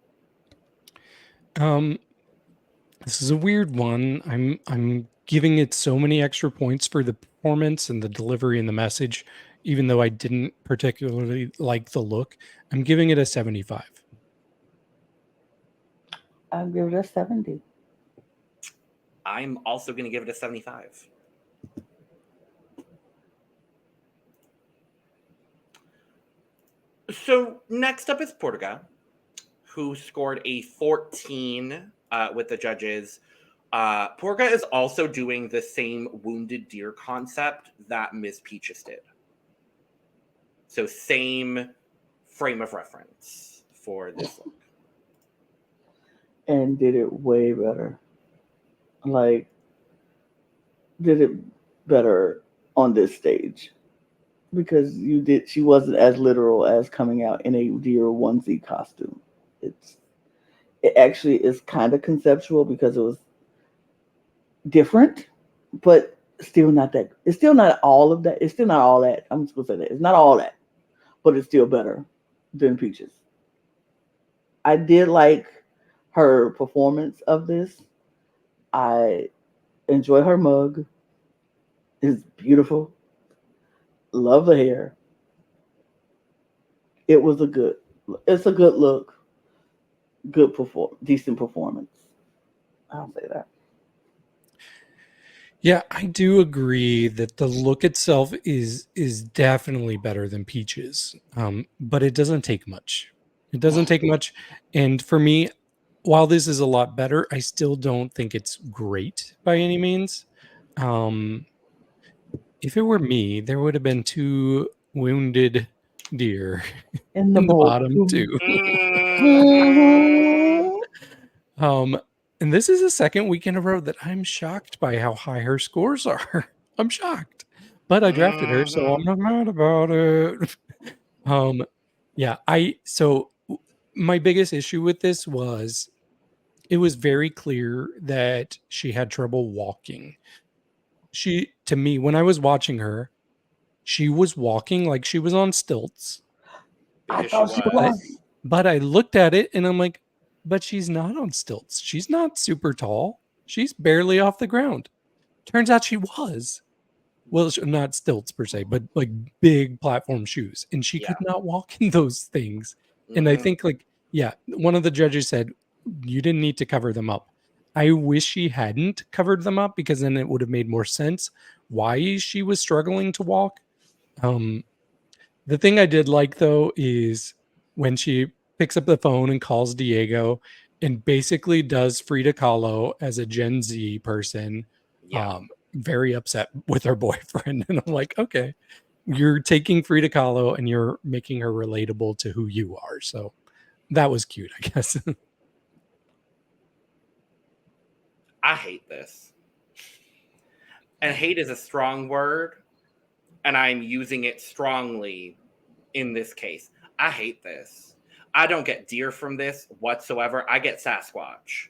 This is a weird one. I'm giving it so many extra points for the performance and the delivery and the message, even though I didn't particularly like the look. I'm giving it a 75. I'll give it a 70. I'm also going to give it a 75. So next up is Purga, who scored a 14 with the judges. Purga is also doing the same wounded deer concept that Mizz Peaches did. So same frame of reference for this look. And did it way better. Like, did it better on this stage. Because she wasn't as literal as coming out in a deer onesie costume. It actually is kind of conceptual because it was different, but still not that. It's still not all of that. It's still not all that. I'm just gonna say that it's not all that, but it's still better than Peaches. I did like her performance of this. I enjoy her mug. It's beautiful. Love the hair. It's a good look. Decent performance. I'll say that. Yeah, I do agree that the look itself is definitely better than Peaches, but it doesn't take much. It doesn't take much, and for me, while this is a lot better, I still don't think it's great by any means. If it were me, there would have been 2 wounded deer In the bottom 2. And this is the second week in a row that I'm shocked by how high her scores are. I'm shocked, but I drafted her, so I'm not mad about it. So my biggest issue with this was it was very clear that she had trouble walking. To me, when I was watching her, she was walking like she was on stilts. I thought she was. But I looked at it and I'm like, but she's not on stilts. She's not super tall. She's barely off the ground. Turns out she was. Well, not stilts per se, but like big platform shoes. And she could not walk in those things. Mm-hmm. And I think one of the judges said, you didn't need to cover them up. I wish she hadn't covered them up because then it would have made more sense. why she was struggling to walk. The thing I did like, though, is when she picks up the phone and calls Diego and basically does Frida Kahlo as a Gen Z person, Yeah. very upset with her boyfriend. And I'm like, okay, you're taking Frida Kahlo and you're making her relatable to who you are. So that was cute, I guess. I hate this. And hate is a strong word, and I'm using it strongly in this case. I hate this. I don't get deer from this whatsoever. I get Sasquatch.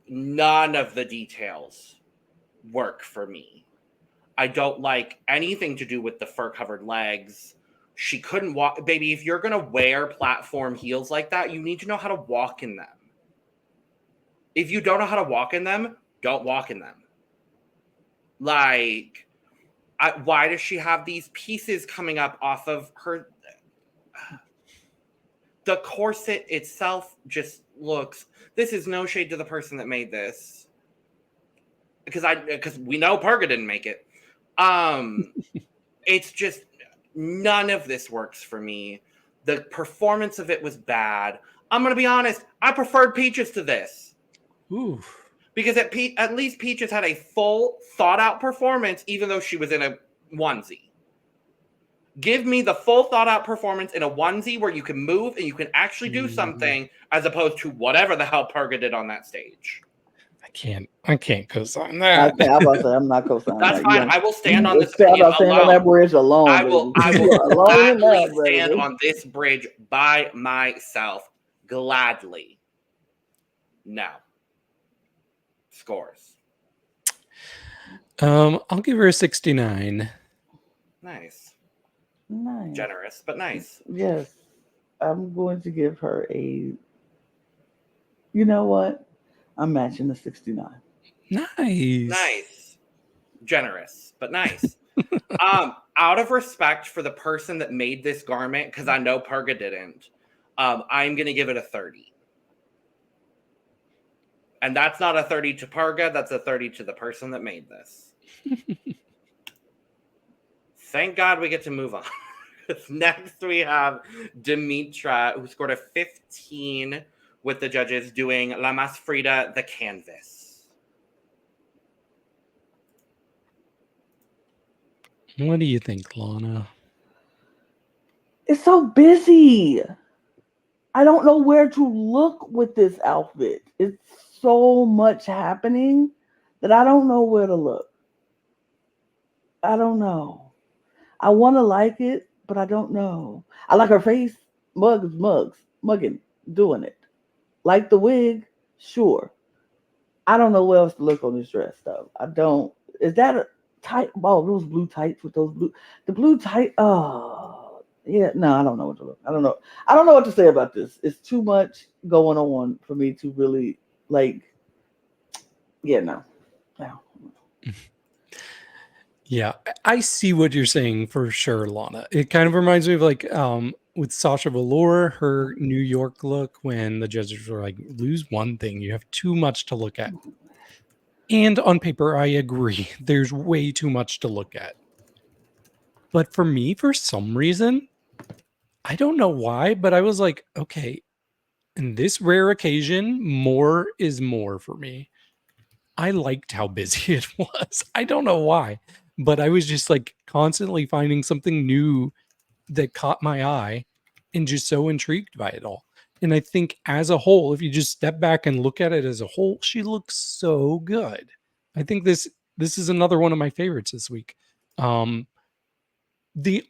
None of the details work for me. I don't like anything to do with the fur-covered legs. She couldn't walk. Baby, if you're going to wear platform heels like that, you need to know how to walk in them. If you don't know how to walk in them, don't walk in them. Like, why does she have these pieces coming up off of her? The corset itself just looks. This is no shade to the person that made this, because we know Purga didn't make it. It's just none of this works for me. The performance of it was bad. I'm gonna be honest. I preferred Peaches to this. Ooh. Because at least Peaches had a full, thought-out performance, even though she was in a onesie. Give me the full, thought-out performance in a onesie where you can move and you can actually do something, as opposed to whatever the hell Purga did on that stage. I can't co-sign that. I'm not co-signing That's that. fine. I will stand on this opinion stand on that bridge alone. I will alone gladly stand on this bridge by myself. Gladly. No. Scores. I'll give her a 69. Nice. Nice. Generous, but nice. Yes. I'm going to give her a. You know what? I'm matching the 69. Nice. Generous, but nice. Out of respect for the person that made this garment, because I know Purga didn't, I'm going to give it a 30. And that's not a 30 to Purga, that's a 30 to the person that made this. Thank God we get to move on. Next we have Dimittra, who scored a 15 with the judges, doing La Mas Frida, the canvas. What do you think, Lana? It's so busy. I don't know where to look with this outfit. It's so much happening that I don't know where to look. I don't know. I want to like it, but I don't know. I like her face. Mugging, doing it. Like the wig, sure. I don't know where else to look on this dress, though. I don't. Is that a tight? Oh, those blue tights with the blue tight. Oh, yeah. No, I don't know what to look. I don't know. I don't know what to say about this. It's too much going on for me to really like. Yeah, no. Yeah, I see what you're saying for sure, Lana. It kind of reminds me of like with Sasha Velour, her New York look, when the judges were like, lose one thing, you have too much to look at. And on paper, I agree. There's way too much to look at. But for me, for some reason, I don't know why, but I was like, okay, in this rare occasion, more is more for me. I liked how busy it was. I don't know why, but I was just like constantly finding something new that caught my eye and just so intrigued by it all. And I think as a whole, if you just step back and look at it as a whole, she looks so good. I think this is another one of my favorites this week. The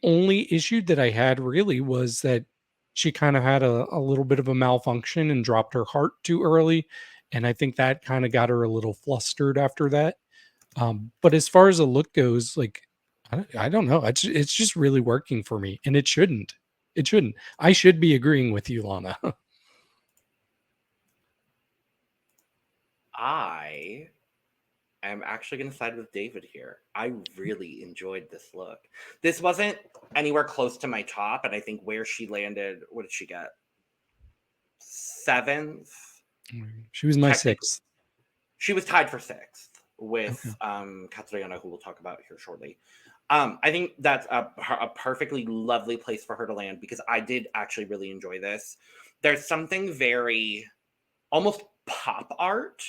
only issue that I had really was that she kind of had a little bit of a malfunction and dropped her heart too early. And I think that kind of got her a little flustered after that. But as far as the look goes, like, I don't know. It's just really working for me. And it shouldn't. It shouldn't. I should be agreeing with you, Lana. I am actually going to side with David here. I really enjoyed this look. This wasn't anywhere close to my top, and I think where she landed, what did she get? 7th? She was my 6th. She was tied for 6th. with Cattriona, who we'll talk about here shortly. I think that's a perfectly lovely place for her to land because I did actually really enjoy this. There's something very almost pop art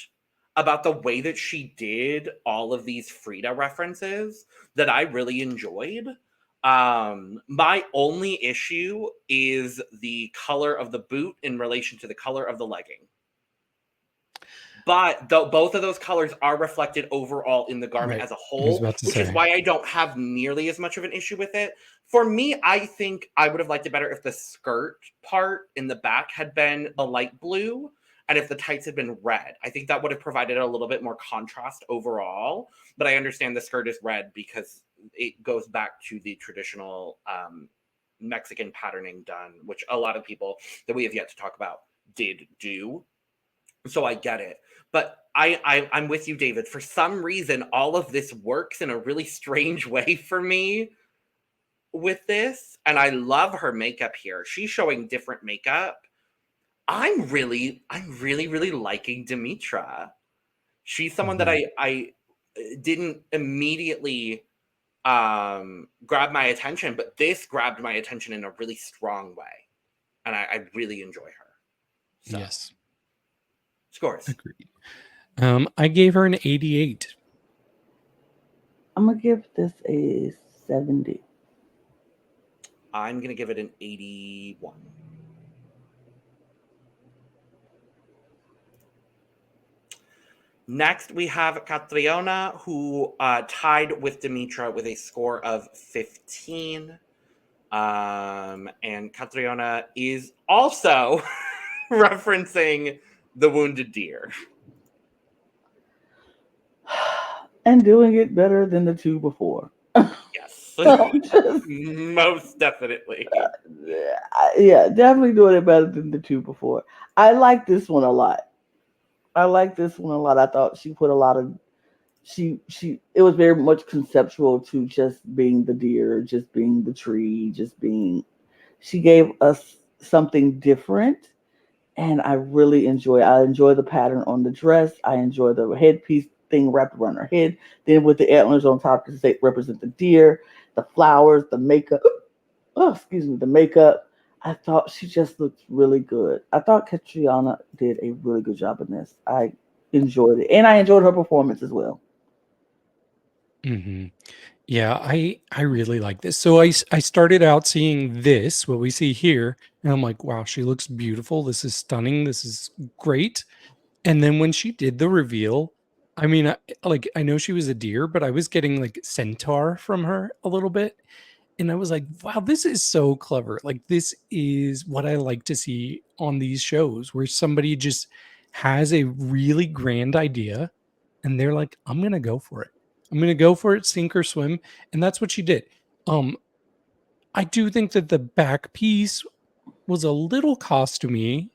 about the way that she did all of these Frida references that I really enjoyed. My only issue is the color of the boot in relation to the color of the legging. But both of those colors are reflected overall in the garment Right. as a I was whole, about to which is say. why I don't have nearly as much of an issue with it. For me, I think I would have liked it better if the skirt part in the back had been a light blue and if the tights had been red. I think that would have provided a little bit more contrast overall. But I understand the skirt is red because it goes back to the traditional Mexican patterning done, which a lot of people that we have yet to talk about did do. So I get it. But I'm with you, David. For some reason, all of this works in a really strange way for me with this. And I love her makeup here. She's showing different makeup. I'm really liking Dimittra. She's someone that I didn't immediately grab my attention, but this grabbed my attention in a really strong way. And I really enjoy her. So. Yes. Scores. Agreed. I gave her an 88. I'm gonna give this a 70. I'm going to give it an 81. Next, we have Cattriona, who tied with Dimittra with a score of 15. And Cattriona is also referencing the wounded deer. And doing it better than the two before. Yes. Most definitely. Yeah, definitely doing it better than the two before. I like this one a lot. I thought she put a lot of she it was very much conceptual to just being the deer, just being the tree, just being she gave us something different and I enjoy the pattern on the dress. I enjoy the headpiece thing wrapped around her head, then with the antlers on top to say represent the deer, the flowers, the makeup. Oh, excuse me, the makeup. I thought she just looked really good. I thought Catriona did a really good job in this. I enjoyed it, and I enjoyed her performance as well. Mm-hmm. Yeah, I really like this. So I started out seeing this, what we see here, and I'm like, wow, she looks beautiful. This is stunning. This is great. And then when she did the reveal, I mean, I know she was a deer, but I was getting like centaur from her a little bit. And I was like, wow, this is so clever. Like, this is what I like to see on these shows where somebody just has a really grand idea and they're like, I'm going to go for it. I'm going to go for it, sink or swim. And that's what she did. Um, I do think that the back piece was a little costumey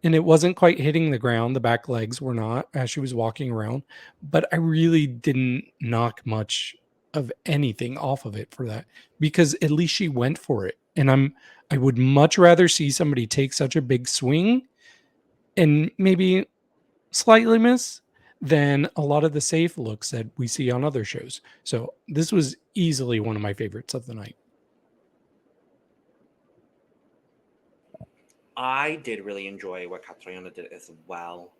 and it wasn't quite hitting the ground. The back legs were not as she was walking around, but I really didn't knock much of anything off of it for that because at least she went for it. And I would much rather see somebody take such a big swing and maybe slightly miss than a lot of the safe looks that we see on other shows. So this was easily one of my favorites of the night. I did really enjoy what Cattriona did as well.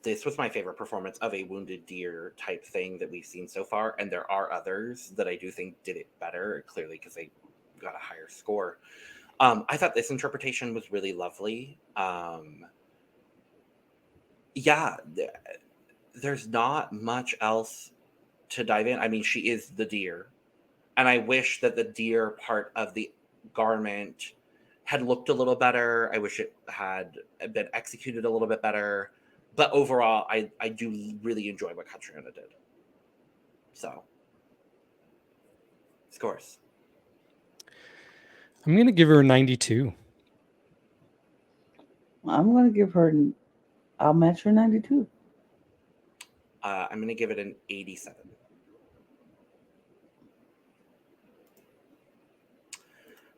This was my favorite performance of a wounded deer type thing that we've seen so far, and there are others that I do think did it better, clearly because they got a higher score. I thought this interpretation was really lovely. Yeah, there's not much else to dive in. I mean, she is the deer, and I wish that the deer part of the garment had looked a little better. I wish it had been executed a little bit better. But overall, I do really enjoy what Cattriona did. So, scores. I'm going to give her a 92. I'm gonna give her. I'll match her 92. I'm going to give it an 87.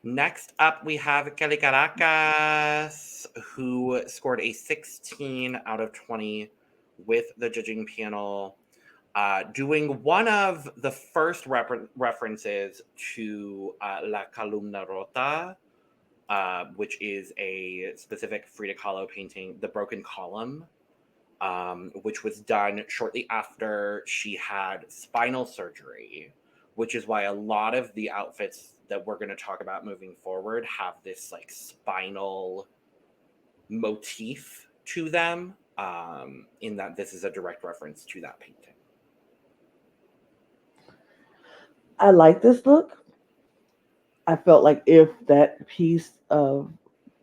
Next up, we have Kelly Caracas, who scored a 16 out of 20 with the judging panel. doing one of the first references to La Columna Rota, which is a specific Frida Kahlo painting, The Broken Column, which was done shortly after she had spinal surgery, which is why a lot of the outfits that we're going to talk about moving forward have this like spinal motif to them, in that this is a direct reference to that painting. I like this look. I felt like if that piece of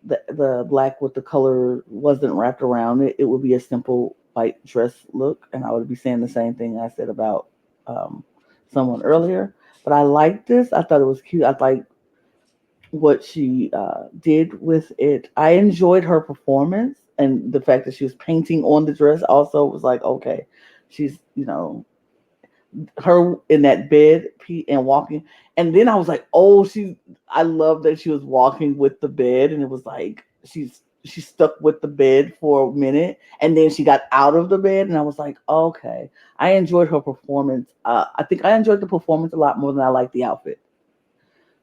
the black with the color wasn't wrapped around it, it would be a simple white dress look, and I would be saying the same thing I said about someone earlier. But I liked this. I thought it was cute. I liked what she did with it. I enjoyed her performance, and the fact that she was painting on the dress also was like, okay, she's her in that bed and walking. And then I was like, oh, I love that she was walking with the bed, and it was like she stuck with the bed for a minute, and then she got out of the bed, and I was like, okay. I enjoyed her performance. I think I enjoyed the performance a lot more than I liked the outfit.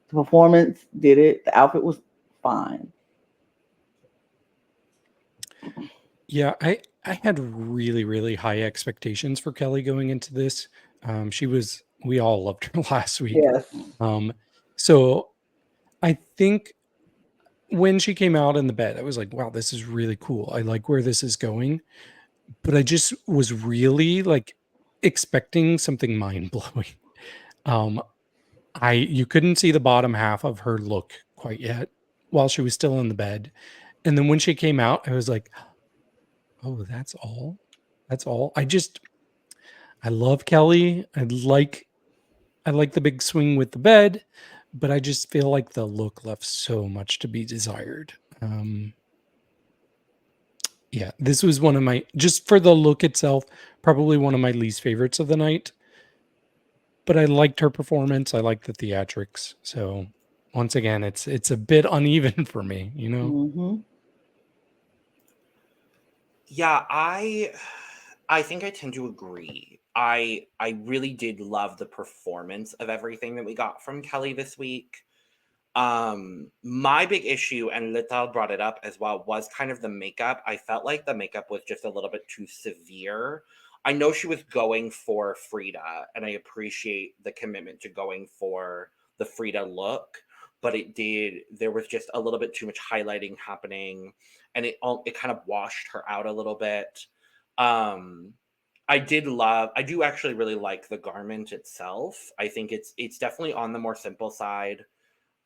The performance did it. The outfit was fine. Yeah, I had really, really high expectations for Kelly going into this. We all loved her last week. Yes. So I think when she came out in the bed, I was like, wow, this is really cool. I like where this is going. But I just was really like expecting something mind blowing. You couldn't see the bottom half of her look quite yet while she was still in the bed. And then when she came out, I was like, oh, that's all. That's all. I love Kelly. I like the big swing with the bed, but I just feel like the look left so much to be desired. Yeah, this was one of my, just for the look itself, probably one of my least favorites of the night. But I liked her performance. I liked the theatrics. So once again, it's a bit uneven for me, you know? Mm-hmm. Yeah, I think I tend to agree. I really did love the performance of everything that we got from Kelly this week. My big issue, and Lital brought it up as well, was kind of the makeup. I felt like the makeup was just a little bit too severe. I know she was going for Frida, and I appreciate the commitment to going for the Frida look, but there was just a little bit too much highlighting happening, and it kind of washed her out a little bit. I do actually really like the garment itself. I think it's definitely on the more simple side.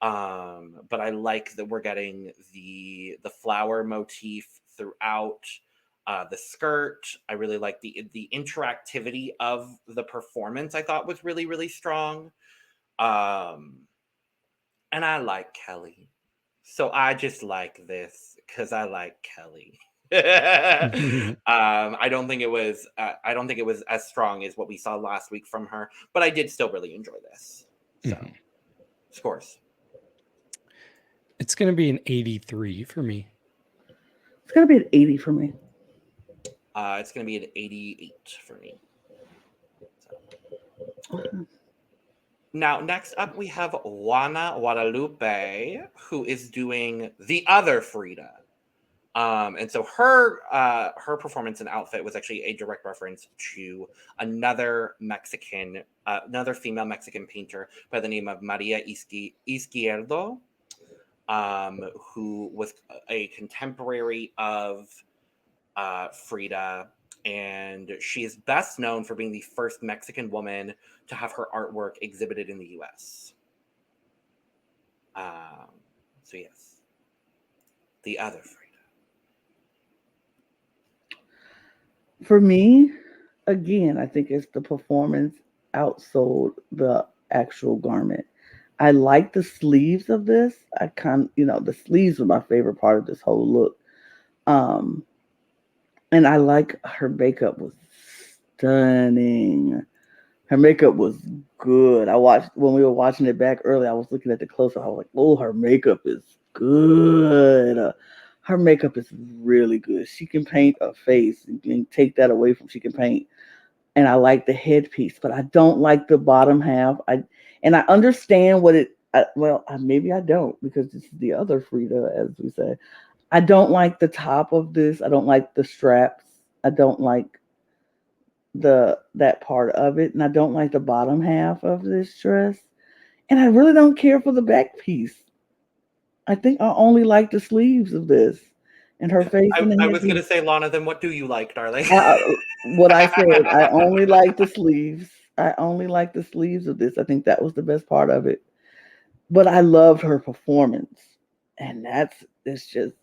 But I like that we're getting the flower motif throughout the skirt. I really like the interactivity of the performance. I thought was really, really strong. And I like Kelly, so I just like this because I like Kelly. I don't think it was as strong as what we saw last week from her, but I did still really enjoy this. So, scores. It's going to be an 83 for me. It's going to be an 80 for me. It's going to be an 88 for me. So. Now, next up, we have Juana Guadalupe, who is doing the other Frida. And so her performance and outfit was actually a direct reference to another female Mexican painter by the name of Maria Izquierdo, who was a contemporary of Frida, and she is best known for being the first Mexican woman to have her artwork exhibited in the U.S. So yes, the other Frida. For me, again, I think it's the performance outsold the actual garment. I like the sleeves of this. The sleeves were my favorite part of this whole look. And I like her makeup was stunning. Her makeup was good. When we were watching it back earlier, I was looking at the close-up. I was like, oh, her makeup is good. Her makeup is really good. She can paint a face and take that away from she can paint and I like the headpiece, but I don't like the bottom half. I understand what it. Maybe I don't, because this is the other Frida, as we say. I don't like the top of this. I don't like the straps. I don't like that part of it, and I don't like the bottom half of this dress. And I really don't care for the back piece. I think I only like the sleeves of this and her face and the I was headpiece. gonna say, Lana, then what do you like, darling? What I said, I only like the sleeves. I only like the sleeves of this. I think that was the best part of it. But I loved her performance. And it's just,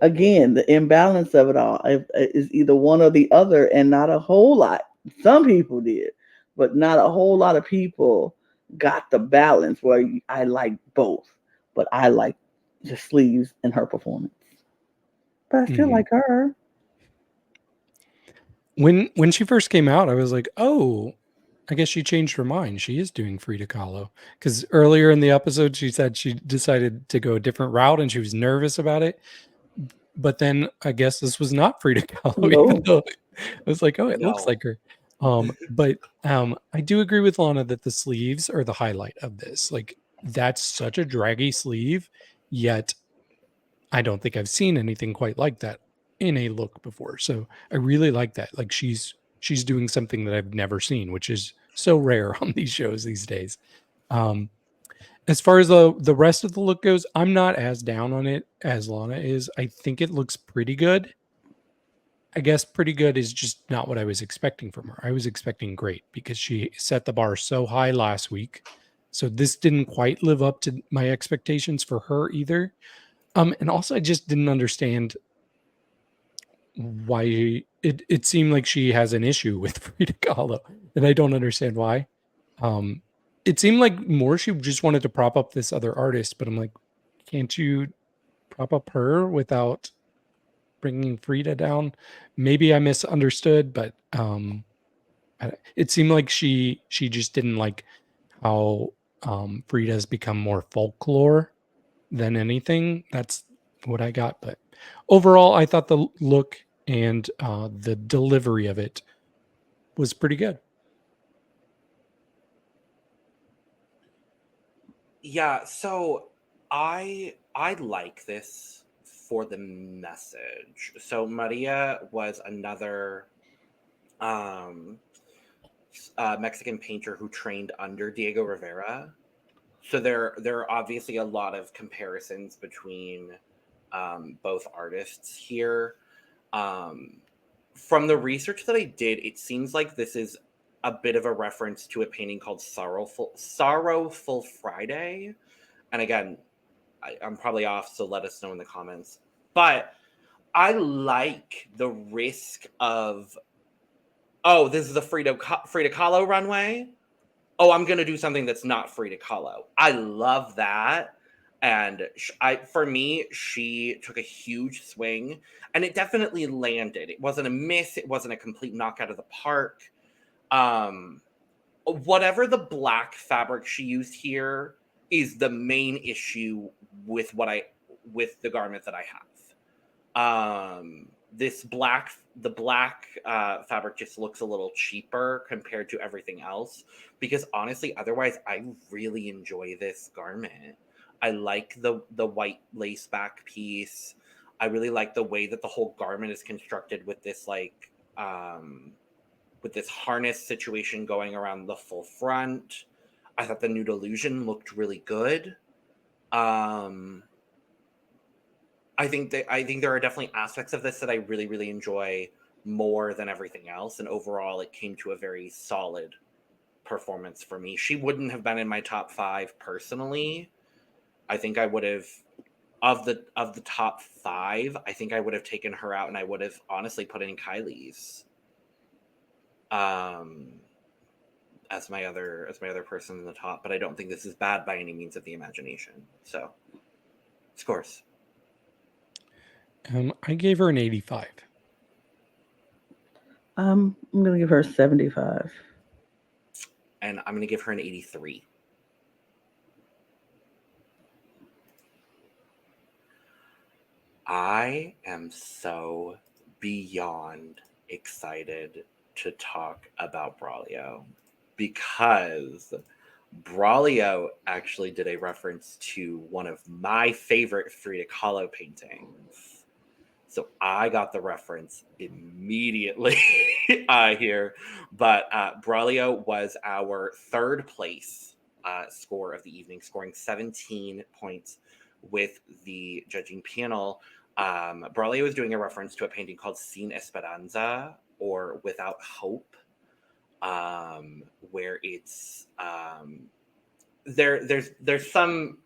again, the imbalance of it all is either one or the other, and not a whole lot. Some people did, but not a whole lot of people got the balance where I like both, but I like the sleeves and her performance. But I still like her. When she first came out, I was like, oh, I guess she changed her mind. She is doing Frida Kahlo. Because earlier in the episode, she said she decided to go a different route and she was nervous about it. But then I guess this was not Frida Kahlo, No. even though I was like, oh, it looks No. like her. But I do agree with Lana that the sleeves are the highlight of this. Like, that's such a draggy sleeve, yet I don't think I've seen anything quite like that in a look before. So I really like that. Like, she's doing something that I've never seen, which is so rare on these shows these days. As far as the rest of the look goes, I'm not as down on it as Lana is. I think it looks pretty good. I guess pretty good is just not what I was expecting from her. I was expecting great because she set the bar so high last week. So this didn't quite live up to my expectations for her either. And also I just didn't understand why it seemed like she has an issue with Frida Kahlo, and I don't understand why. It seemed like more she just wanted to prop up this other artist, but I'm like, can't you prop up her without bringing Frida down? Maybe I misunderstood, but it seemed like she just didn't like how Frida's become more folklore than anything. That's what I got. But overall, I thought the look and the delivery of it was pretty good. Yeah, so I like this for the message. So Maria was another Mexican painter who trained under Diego Rivera. So there are obviously a lot of comparisons between both artists here. From the research that I did, it seems like this is a bit of a reference to a painting called Sorrowful Friday. And again, I'm probably off, so let us know in the comments. But I like the risk of, oh, this is a Frida Kahlo runway. Oh, I'm going to do something that's not Frida Kahlo. I love that. And for me, she took a huge swing, and it definitely landed. It wasn't a miss. It wasn't a complete knockout of the park. Whatever the black fabric she used here is the main issue with the garment that I have. The black fabric just looks a little cheaper compared to everything else, because honestly, otherwise, I really enjoy this garment. I like the white lace back piece. I really like the way that the whole garment is constructed with this with this harness situation going around the full front. I thought the nude illusion looked really good. I think there are definitely aspects of this that I really, really enjoy more than everything else. And overall, it came to a very solid performance for me. She wouldn't have been in my top 5 personally. I think I would have, of the top 5, I think I would have taken her out, and I would have honestly put in Kyliezz as my other person in the top. But I don't think this is bad by any means of the imagination. So, scores. I gave her an 85. I'm gonna give her 75. And I'm gonna give her an 83. I am so beyond excited to talk about Braulio because Braulio actually did a reference to one of my favorite Frida Kahlo paintings. So I got the reference immediately here. But Braulio was our third place score of the evening, scoring 17 points with the judging panel. Braulio was doing a reference to a painting called Sin Esperanza, or Without Hope, where it's there's some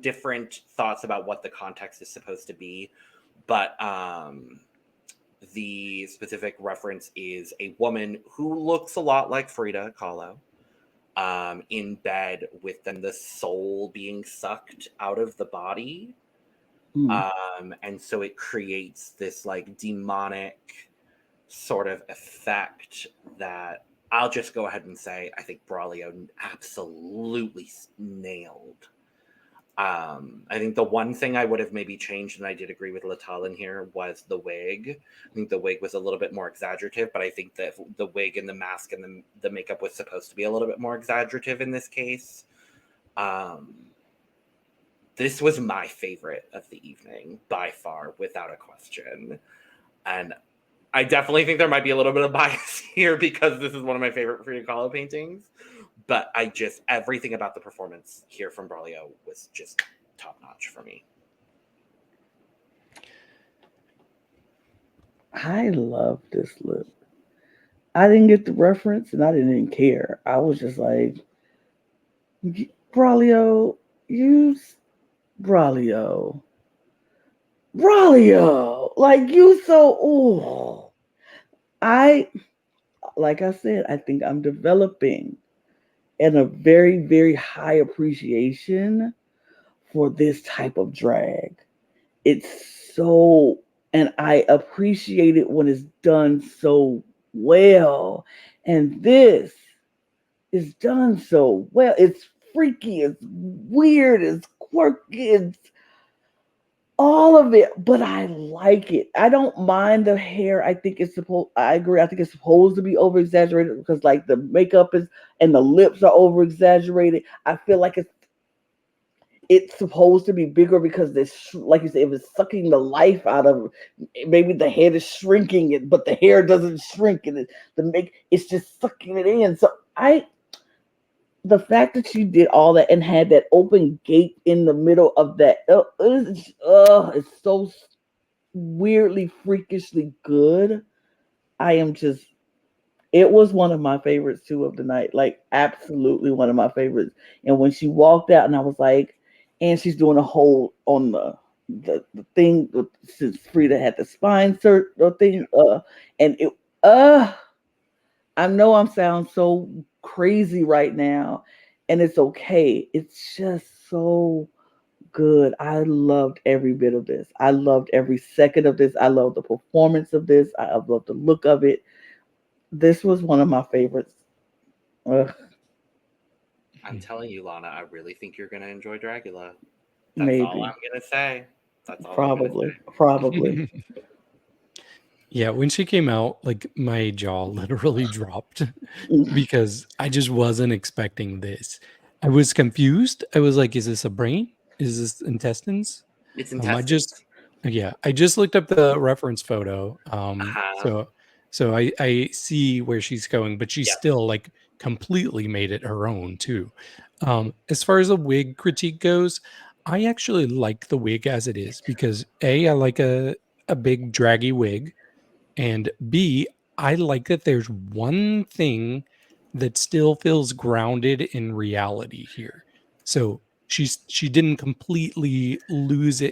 different thoughts about what the context is supposed to be, but the specific reference is a woman who looks a lot like Frida Kahlo, in bed with then the soul being sucked out of the body. And so it creates this like demonic sort of effect that I'll just go ahead and say I think Braulio absolutely nailed. I think the one thing I would have maybe changed, and I did agree with Latal in here, was the wig. I think the wig was a little bit more exaggerative, but I think that the wig and the mask and the makeup was supposed to be a little bit more exaggerative in this case. This was my favorite of the evening, by far, without a question. And I definitely think there might be a little bit of bias here because this is one of my favorite Frida Kahlo paintings. But everything about the performance here from Braulio was just top notch for me. I love this look. I didn't get the reference and I didn't even care. I was just like, Braulio, Braulio. Like you so, like I said, I think I'm developing and a very, very high appreciation for this type of drag. It's so, and I appreciate it when it's done so well. And this is done so well. It's freaky, it's weird, it's quirky, it's all of it, but I like it. I don't mind the hair. I think I agree. I think it's supposed to be over exaggerated because like the makeup is and the lips are over exaggerated. I feel like it's supposed to be bigger because this, like you said, it was sucking the life out of maybe the head is shrinking it, but the hair doesn't shrink and it's just sucking it in. So the fact that you did all that and had that open gate in the middle of that, it's so weirdly, freakishly good. It was one of my favorites too of the night, like absolutely one of my favorites. And when she walked out and I was like, and she's doing a hold on the thing since Frida had the spine thing, and it, I know I'm sound so crazy right now, and it's okay. It's just so good. I loved every bit of this. I loved every second of this. I loved the performance of this. I loved the look of it. This was one of my favorites. I'm telling you, Lana, I really think you're going to enjoy Dragula. That's Maybe. all I'm going to say. That's all Probably. Yeah, when she came out, like my jaw literally dropped Mm. because I just wasn't expecting this. I was confused. I was like, is this a brain? Is this intestines? It's intestines. I just looked up the reference photo. Uh-huh. So I see where she's going, but she's Yep. still like completely made it her own too. As far as the wig critique goes, I actually like the wig as it is because I like a big draggy wig. And B, I like that there's one thing that still feels grounded in reality here. So she didn't completely lose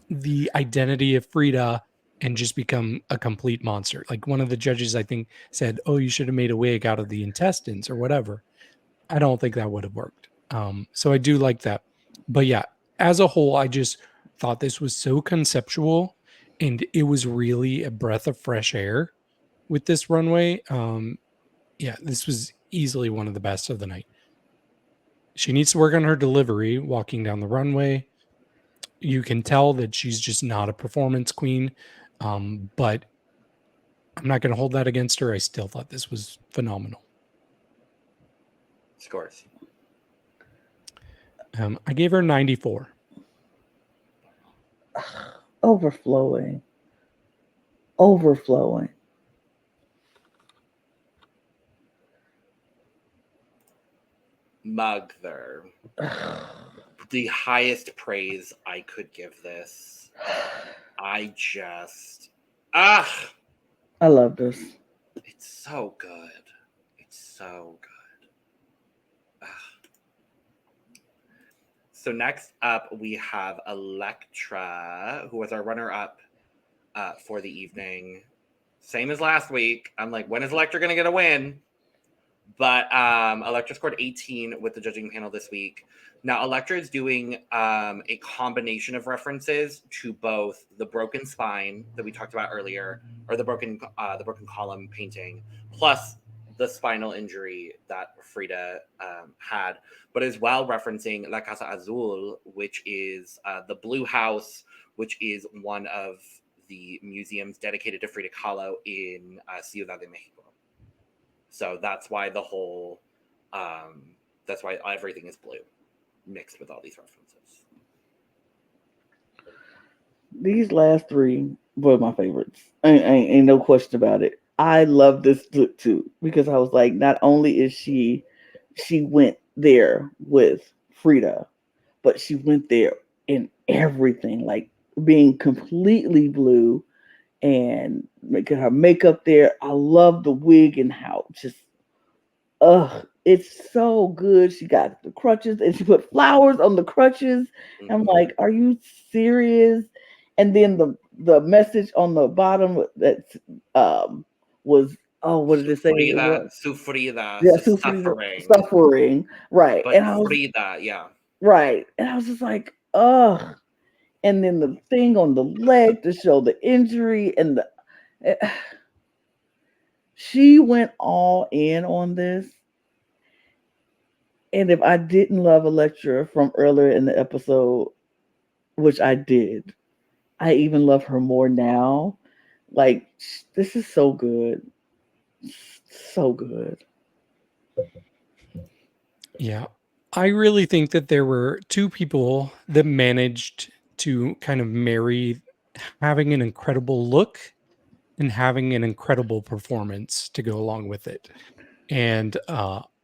the identity of Frida and just become a complete monster. Like one of the judges, I think, said, "Oh, you should have made a wig out of the intestines or whatever." I don't think that would have worked. So I do like that. But yeah, as a whole, I just thought this was so conceptual and it was really a breath of fresh air with this runway. Yeah, this was easily one of the best of the night. She needs to work on her delivery walking down the runway. You can tell that she's just not a performance queen. But I'm not going to hold that against her. I still thought this was phenomenal. Scores. I gave her 94. Overflowing. Mvgler. The highest praise I could give this. I just... I love this. It's so good. It's so good. So next up, we have Electra, who was our runner-up for the evening. Same as last week. I'm like, when is Electra going to get a win? But Electra scored 18 with the judging panel this week. Now, Electra is doing a combination of references to both the broken spine that we talked about earlier, or the broken column painting, plus the spinal injury that Frida had, but as well referencing La Casa Azul, which is the Blue House, which is one of the museums dedicated to Frida Kahlo in Ciudad de Mexico. So that's why the whole, that's why everything is blue, mixed with all these references. These last three were my favorites. Ain't no question about it. I love this look too, because I was like, not only is she went there with Frida, but she went there in everything, like being completely blue and making her makeup there. I love the wig and how just, it's so good. She got the crutches and she put flowers on the crutches. Mm-hmm. I'm like, are you serious? And then the message on the bottom that was, what did it say? Sufrida, Yeah, so suffering. Suffering, right? But And I was Frida, yeah, right, and I was just like, ugh. And then the thing on the leg to show the injury, and she went all in on this. And if I didn't love Electra from earlier in the episode, which I did, I even love her more now. Like, this is so good. So good. Yeah. I really think that there were two people that managed to kind of marry having an incredible look and having an incredible performance to go along with it. And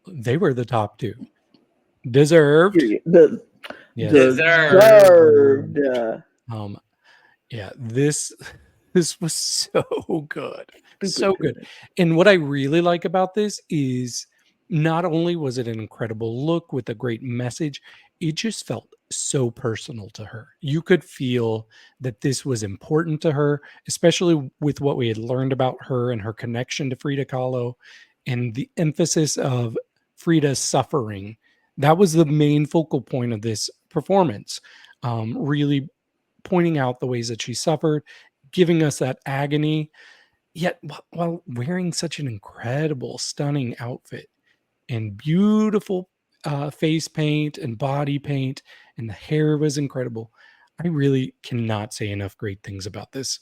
they were the top two. Deserved. Yes. Deserved. Yeah, this was so good. So good. Good. And what I really like about this is not only was it an incredible look with a great message, it just felt so personal to her. You could feel that this was important to her, especially with what we had learned about her and her connection to Frida Kahlo and the emphasis of Frida's suffering. That was the main focal point of this performance. Really pointing out the ways that she suffered, giving us that agony, yet while wearing such an incredible, stunning outfit and beautiful face paint and body paint, and the hair was incredible. I really cannot say enough great things about this.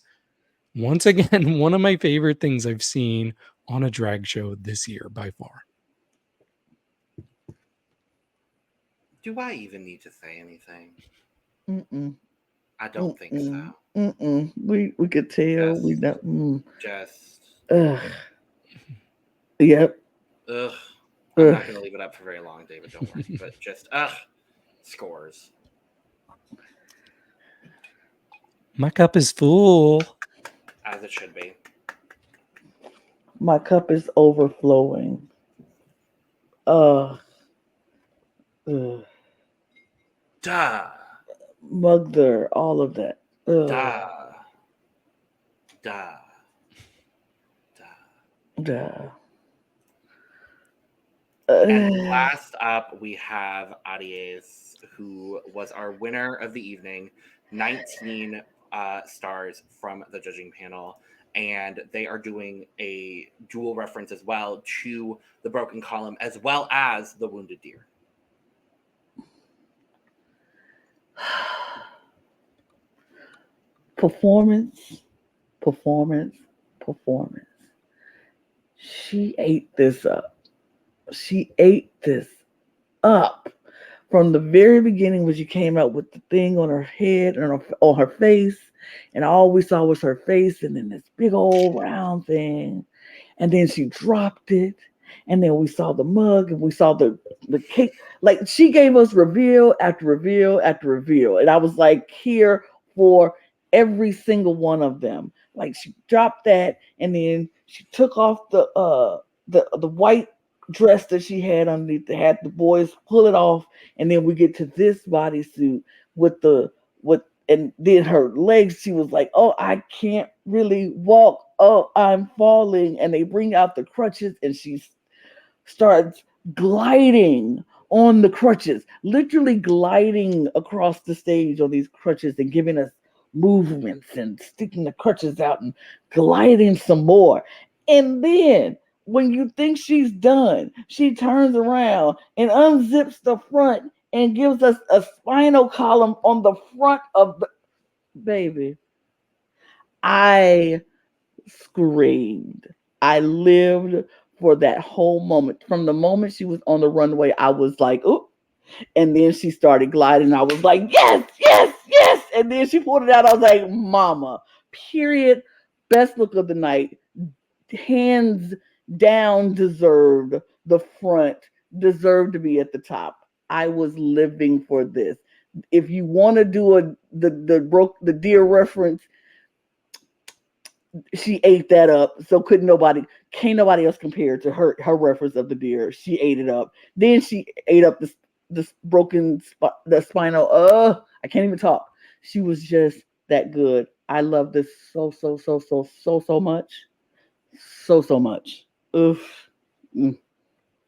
Once again, one of my favorite things I've seen on a drag show this year by far. Do I even need to say anything? Mm-mm. I don't think so. Mm-mm. We could tell. We know. Just. Ugh. Yep. Ugh. I'm not going to leave it up for very long, David. Don't worry. But just, scores. My cup is full. As it should be. My cup is overflowing. Duh. Mvgler, all of that. Duh. And last up, we have Aries, who was our winner of the evening. 19 stars from the judging panel. And they are doing a dual reference as well to the broken column, as well as the wounded deer. Performance. She ate this up. She ate this up. From the very beginning when she came out with the thing on her head and on her face, and all we saw was her face and then this big old round thing. And then she dropped it. And then we saw the mug and we saw the cake. Like she gave us reveal after reveal after reveal. And I was like here for every single one of them. Like she dropped that and then she took off the white dress that she had underneath, had the boys pull it off, and then we get to this bodysuit with and then her legs, she was like, oh, I can't really walk, oh, I'm falling, and they bring out the crutches and she starts gliding on the crutches, literally gliding across the stage on these crutches and giving us movements and sticking the crutches out and gliding some more. And then when you think she's done, she turns around and unzips the front and gives us a spinal column on the front of the baby. I screamed. I lived for that whole moment. From the moment she was on the runway, I was like, "Ooh!" And then she started gliding. I was like, "Yes, yes, yes!" And then she pulled it out. I was like, "Mama!" Period. Best look of the night. Hands down, deserved the front. Deserved to be at the top. I was living for this. If you want to do the deer reference, she ate that up. So can't nobody else compare to her reference of the deer. She ate it up. Then she ate up this the spinal. I can't even talk. She was just that good. I love this so much. So much. Oof. Mm.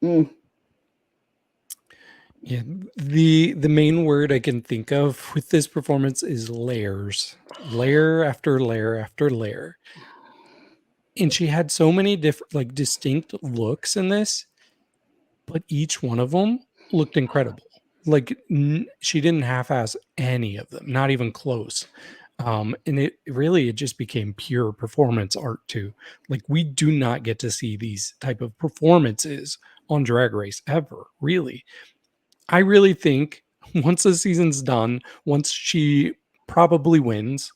Mm. Yeah, the main word I can think of with this performance is layers. Layer after layer after layer. And she had so many different, like, distinct looks in this, but each one of them looked incredible. Like she didn't half-ass any of them, not even close. And it just became pure performance art too. Like we do not get to see these type of performances on Drag Race ever, really. I really think once the season's done, once she probably wins,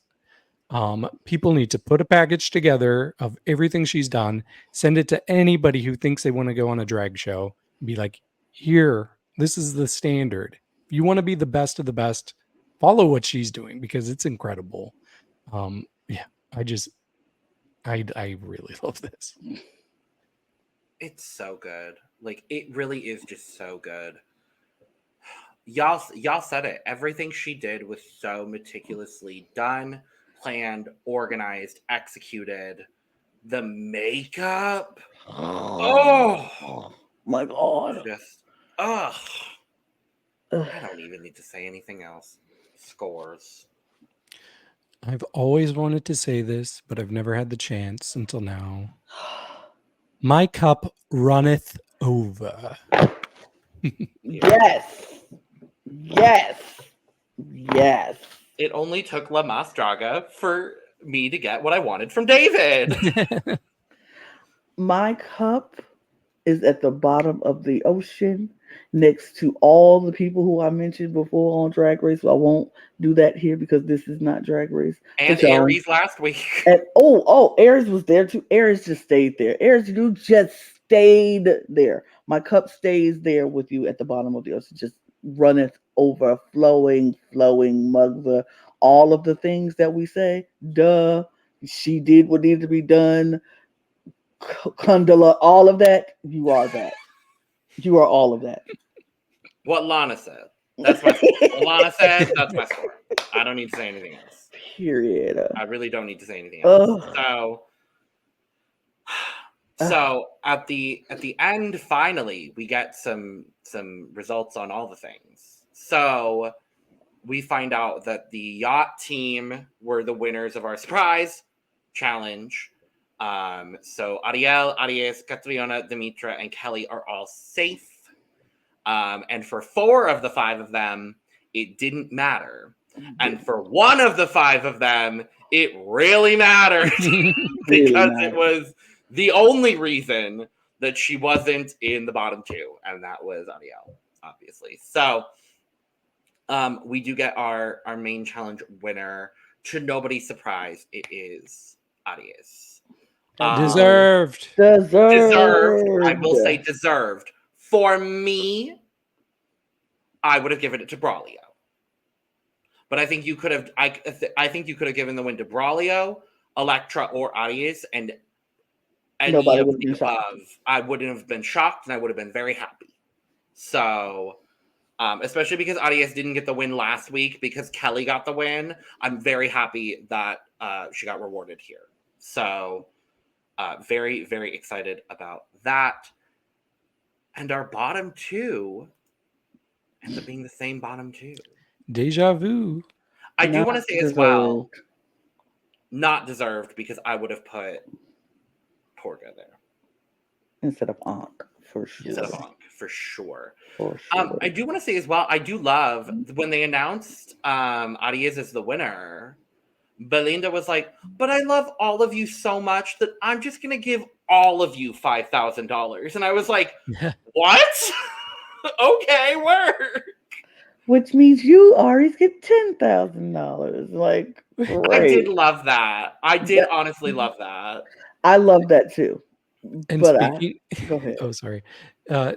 people need to put a package together of everything she's done, send it to anybody who thinks they want to go on a drag show, and be like, here, this is the standard. If you want to be the best of the best, follow what she's doing because it's incredible. Yeah, I really love this. It's so good. Like it really is just so good. Y'all said it. Everything she did was so meticulously done, planned, organized, executed. The makeup. Oh my God. Just I don't even need to say anything else. Scores. I've always wanted to say this, but I've never had the chance until now. My cup runneth over. Yes. Yes. Yes. It only took Mas Draga for me to get what I wanted from David. My cup is at the bottom of the ocean next to all the people who I mentioned before on Drag Race. So I won't do that here because this is not Drag Race. And Aries last week. And Aries was there too. Aries just stayed there. Aries, you just stayed there. My cup stays there with you at the bottom of the ocean. Just runneth over, flowing, Mugler. All of the things that we say, duh. She did what needed to be done. Kundala, all of that. You are that. You are all of that. What Lana said. That's my score. What Lana said, that's my score. I don't need to say anything else. Period. I really don't need to say anything else. So at the end, finally, we get some results on all the things. So we find out that the yacht team were the winners of our surprise challenge. So Ariel, Aries, Cattriona, Dimittra, and Kelly are all safe. And for 4 of the 5 of them, it didn't matter. And for 1 of the 5 of them, it really mattered because it was the only reason that she wasn't in the bottom two, and that was Ariel, obviously. So we do get our main challenge winner. To nobody's surprise, it is Aries. Deserved. Deserved. I will say deserved. For me, I would have given it to Braulio. But I think you could have. I think you could have given the win to Braulio, Electra, or Aries, and any Nobody of would have the been shocked. above. I wouldn't have been shocked, and I would have been very happy. So, especially because Aries didn't get the win last week, because Kelly got the win. I'm very happy that she got rewarded here. So, very, very excited about that. And our bottom two ends up being the same bottom two. Deja vu. I do want to say as well, not deserved, because I would have put Purga there instead of Ankh, for sure. I do want to say as well, I do love when they announced Aries as the winner. Belinda was like, but I love all of you so much that I'm just going to give all of you $5,000. And I was like, what? Okay, work. Which means you, Aries, get $10,000. Like, great. I did love that. I did honestly love that. I love that too. And but go ahead. Oh, sorry.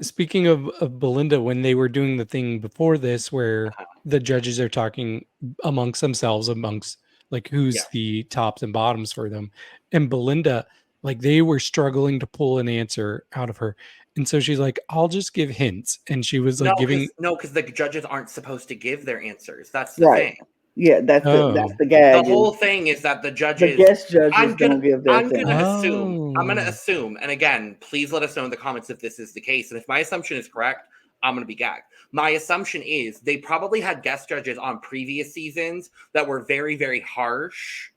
Speaking of Belinda, when they were doing the thing before this, where the judges are talking amongst themselves, amongst like who's the tops and bottoms for them, and Belinda, like they were struggling to pull an answer out of her. And so she's like, I'll just give hints. And she was like because the judges aren't supposed to give their answers. That's the thing. Yeah, that's the gag. The whole thing is that the judges, the guest judges don't give their thing. I'm gonna assume, and again, please let us know in the comments if this is the case. And if my assumption is correct, I'm gonna be gagged. My assumption is they probably had guest judges on previous seasons that were very, very harsh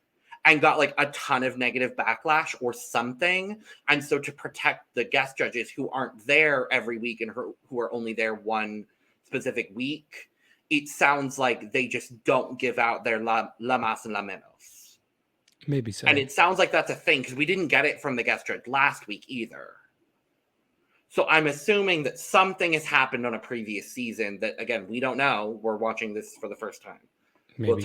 and got like a ton of negative backlash or something. And so to protect the guest judges who aren't there every week and who are only there one specific week, it sounds like they just don't give out their la más and la menos. Maybe so. And it sounds like that's a thing, because we didn't get it from the guest judge last week either. So I'm assuming that something has happened on a previous season that, again, we don't know. We're watching this for the first time. Maybe.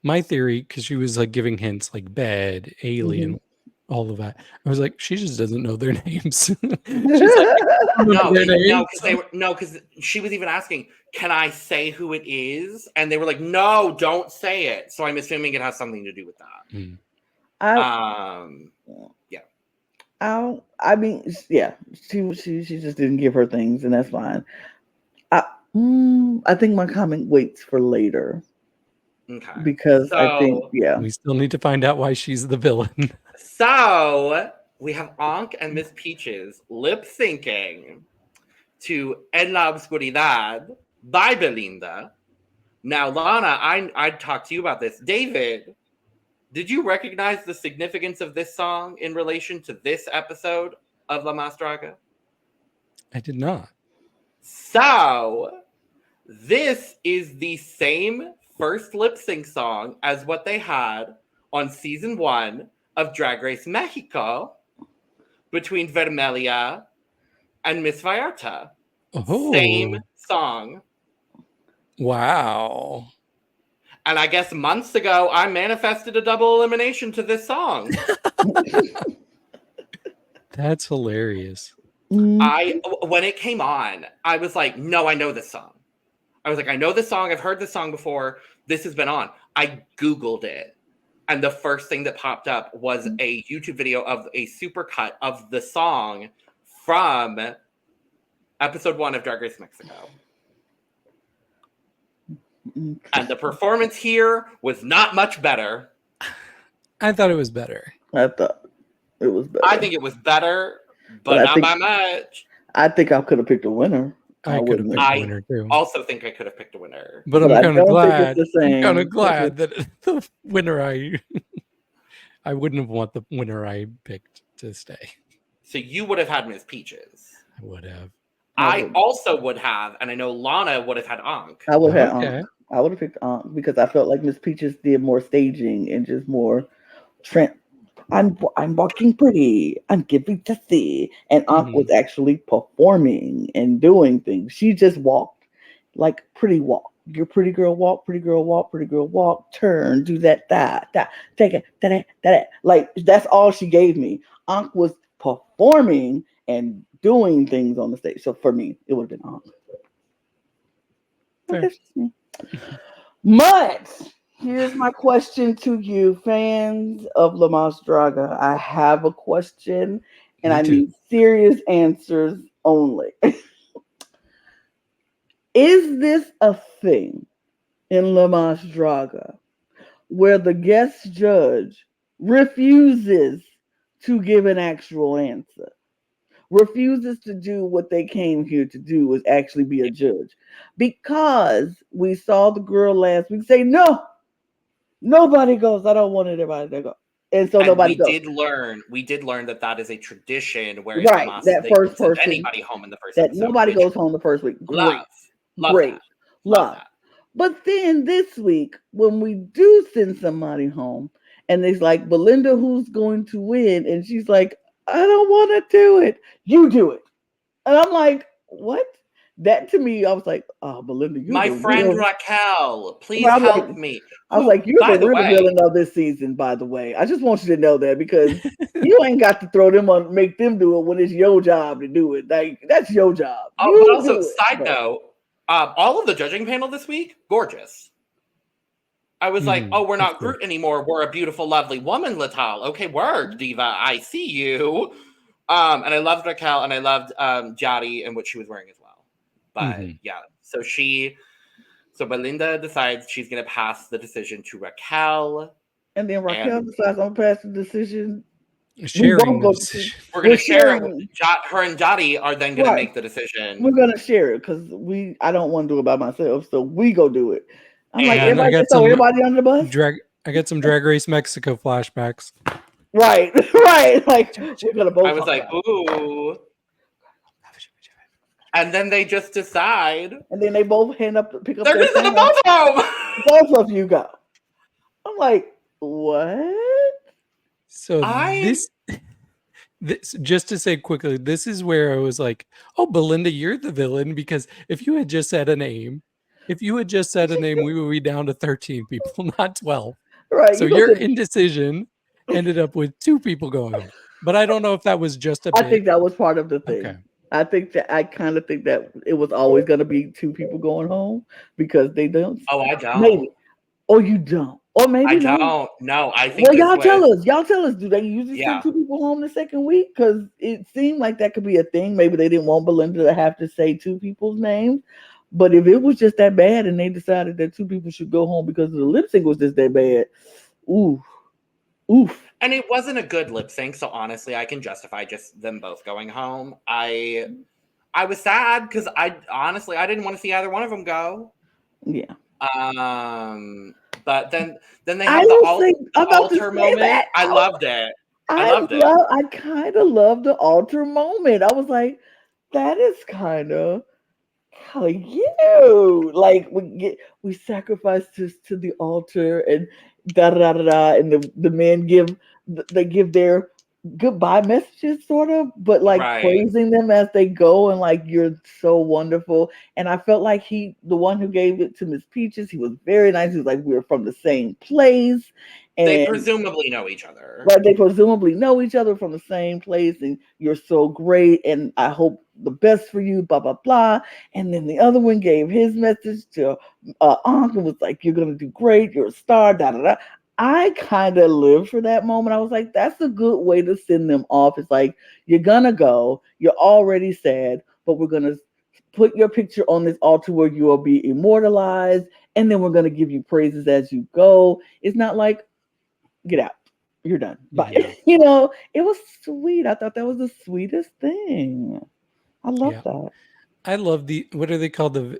My theory, because she was like giving hints like bed, alien, all of that. I was like, she just doesn't know their names. She's like, because she was even asking, can I say who it is? And they were like, no, don't say it. So I'm assuming it has something to do with that. She just didn't give her things, and that's fine. I think my comment waits for later. Okay. Because I think, we still need to find out why she's the villain. So we have Ankh and Mizz Peaches lip syncing to En la Obscuridad by Belinda. Now, Lana, I'd talk to you about this. David, did you recognize the significance of this song in relation to this episode of La Mas Draga? I did not. So this is the same first lip sync song as what they had on season 1 of Drag Race Mexico between Vermelia and Miss Vallarta. Same song. Wow. And I guess months ago, I manifested a double elimination to this song. That's hilarious. When it came on, I was like, no, I know this song. I was like, I know this song. I've heard this song before. This has been on. I Googled it. And the first thing that popped up was a YouTube video of a supercut of the song from episode 1 of Drag Race Mexico. And the performance here was not much better. I thought it was better. I thought it was better. I think it was better, but not by much. I think I could have picked a winner. I could have picked a winner too. Also think I could have picked a winner. But I'm kind of glad. I'm kind of glad that the winner I wouldn't have want the winner I picked to stay. So you would have had Mizz Peaches. I would have. I also would have, and I know Lana would have had Ankh. I would have Ankh. I would have picked Ankh because I felt like Mizz Peaches did more staging and just more I'm walking pretty. I'm giving to see. And Ankh was actually performing and doing things. She just walked like pretty walk. Your pretty girl walk, pretty girl walk, pretty girl walk, turn, do that, take it, that. Like that's all she gave me. Ankh was performing and doing things on the stage. So for me, it would have been Ankh. Fair. That's just me. But here's my question to you, fans of Mas Draga. I have a question, and Me I too. need serious answers only. Is this a thing in Mas Draga where the guest judge refuses to give an actual answer? Refuses to do what they came here to do, is actually be a judge. Because we saw the girl last week say, no, nobody goes. I don't want anybody to go. And so nobody goes. We did learn that is a tradition where Right, that they first send person, anybody home in the first that episode. nobody goes home the first week. Great. Love that. But then this week, when we do send somebody home, and it's like, Belinda, who's going to win? And she's like, I don't want to do it. You do it. And I'm like, what? That to me, I was like, oh, Belinda, you're My the friend real... Raquel, please Well, I'm help like- me. I was Who, like, you're by the real way, villain of this season, by the way. I just want you to know that, because you ain't got to throw them on, make them do it when it's your job to do it. Like, that's your job. but You also, do it. side note, all of the judging panel this week, gorgeous. I was like, oh, we're not Groot anymore. We're a beautiful, lovely woman, Latal. Okay, word, Diva. I see you. And I loved Raquel, and I loved Jari and what she was wearing as well. But yeah, so Belinda decides she's going to pass the decision to Raquel. And then Raquel decides I'm going to pass the decision. Sharing the decision. We're going to share it. Her and Jari are then going to make the decision. We're going to share it because I don't want to do it by myself. So we go do it. I'm like, And everybody throw everybody under the bus. I got some Drag Race Mexico flashbacks. Right. Like, we're going to both. I was like, ooh. And then they just decide. And then they both pick up They're just going to both home. Both of you go. I'm like, what? So this, just to say quickly, this is where I was like, oh, Belinda, you're the villain, because if you had just said a name, we would be down to 13 people, not 12. Right. So your indecision ended up with 2 people going home. But I don't know if that was just a bit. I think that was part of the thing. Okay. I kind of think that it was always going to be 2 people going home because they don't. Oh, I don't. Maybe. Or you don't. Or maybe I don't. No, I think. Well, y'all tell us. Y'all tell us. Do they usually send 2 people home the second week? Because it seemed like that could be a thing. Maybe they didn't want Belinda to have to say 2 people's names. But if it was just that bad and they decided that 2 people should go home because the lip sync was just that bad, oof. And it wasn't a good lip sync, so honestly, I can justify just them both going home. I was sad because I didn't want to see either one of them go. Yeah. But then they have the altar moment. I loved it. I kind of loved the altar moment. I was like, that is kind of you. Like we sacrifice this to the altar and and the men give their goodbye messages, sort of, but like praising them as they go and like, you're so wonderful. And I felt like the one who gave it to Mizz Peaches, he was very nice. He was like, we're from the same place. And they presumably know each other. Right, they presumably know each other from the same place, and you're so great, and I hope the best for you, blah, blah, blah. And then the other one gave his message to Ankh and was like, you're going to do great, you're a star, da, da, da. I kind of lived for that moment. I was like, that's a good way to send them off. It's like, you're going to go, you're already sad, but we're going to put your picture on this altar where you will be immortalized, and then we're going to give you praises as you go. It's not like, get out, you're done. But it was sweet. I thought that was the sweetest thing. I love that. I love what are they called? I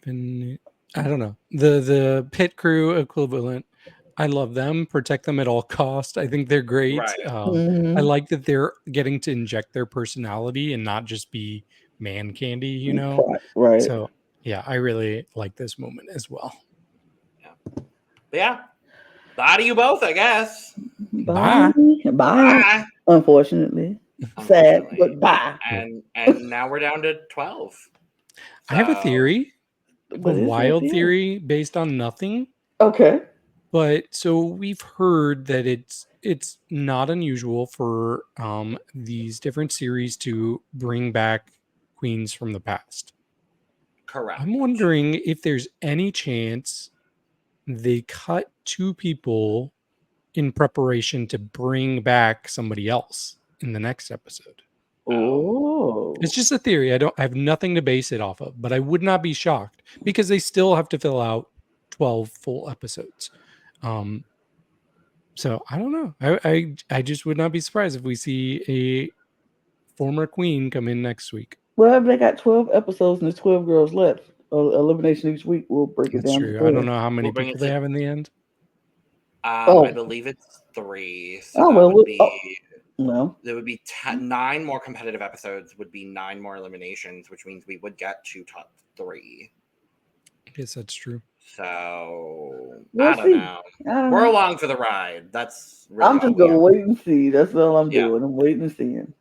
don't know, the pit crew equivalent. I love them. Protect them at all cost. I think they're great. Right. I like that they're getting to inject their personality and not just be man candy, Right. So yeah, I really like this moment as well. Yeah. Bye to you both, I guess. Bye. Bye. Bye. Unfortunately. Sad, but bye. And now we're down to 12. I have a So, theory, a What is that wild theory? theory based on nothing. Okay. But so we've heard that it's not unusual for these different series to bring back queens from the past. correct. I'm wondering if there's any chance they cut 2 people in preparation to bring back somebody else in the next episode. Oh. It's just a theory. I have nothing to base it off of, but I would not be shocked because they still have to fill out 12 full episodes. So I don't know. I just would not be surprised if we see a former queen come in next week. Well, if they got 12 episodes and there's 12 girls left, elimination each week, we'll break it That's down. true. To I don't know how many We'll bring people it they to- have in the end. I believe it's 3. So Oh, that well, would be no. there would be 9 more competitive episodes, would be 9 more eliminations, which means we would get to top 3. I guess that's true. So We'll I don't see. know. I don't We're know. along for the ride. That's really I'm all just we gonna have. wait and see. That's all I'm Yeah. doing. I'm waiting and seeing.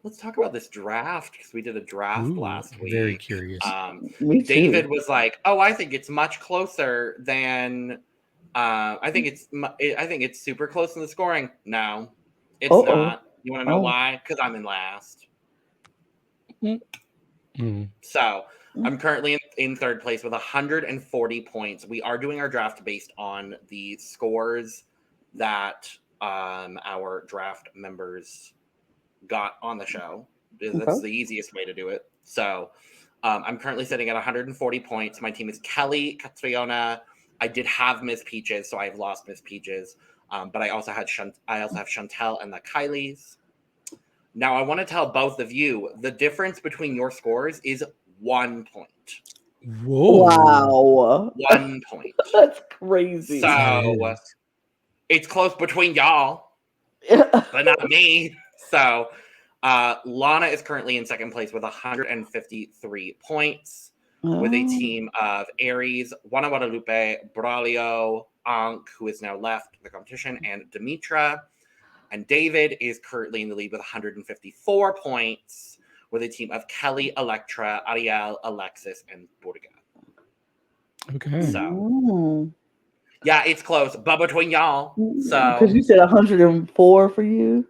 Let's talk about this draft because we did a draft Ooh, last week. very curious. Me too. David was like, "Oh, I think it's much closer than. I think it's super close in the scoring. No, it's not. You want to know why? Because I'm in last. So I'm currently in third place with 140 points. We are doing our draft based on the scores that our draft members got on the show. That's the easiest way to do it. So I'm currently sitting at 140 points. My team is Kelly, Cattriona. I did have Mizz Peaches, so I have lost Mizz Peaches. But I also have Shantelle and the Kyliezz. Now I want to tell both of you the difference between your scores is 1 point. Whoa! Wow, 1 point. That's crazy. So it's close between y'all, but not me. So Lana is currently in second place with 153 points, with a team of Aries, Juana Guadalupe, Braulio, Ankh, who is now left the competition, and Dimittra. And David is currently in the lead with 154 points, with a team of Kelly, Electra, Ariel, Alexis, and Purga. Okay. So, yeah, it's close, but between y'all. So, because you said 104 for you,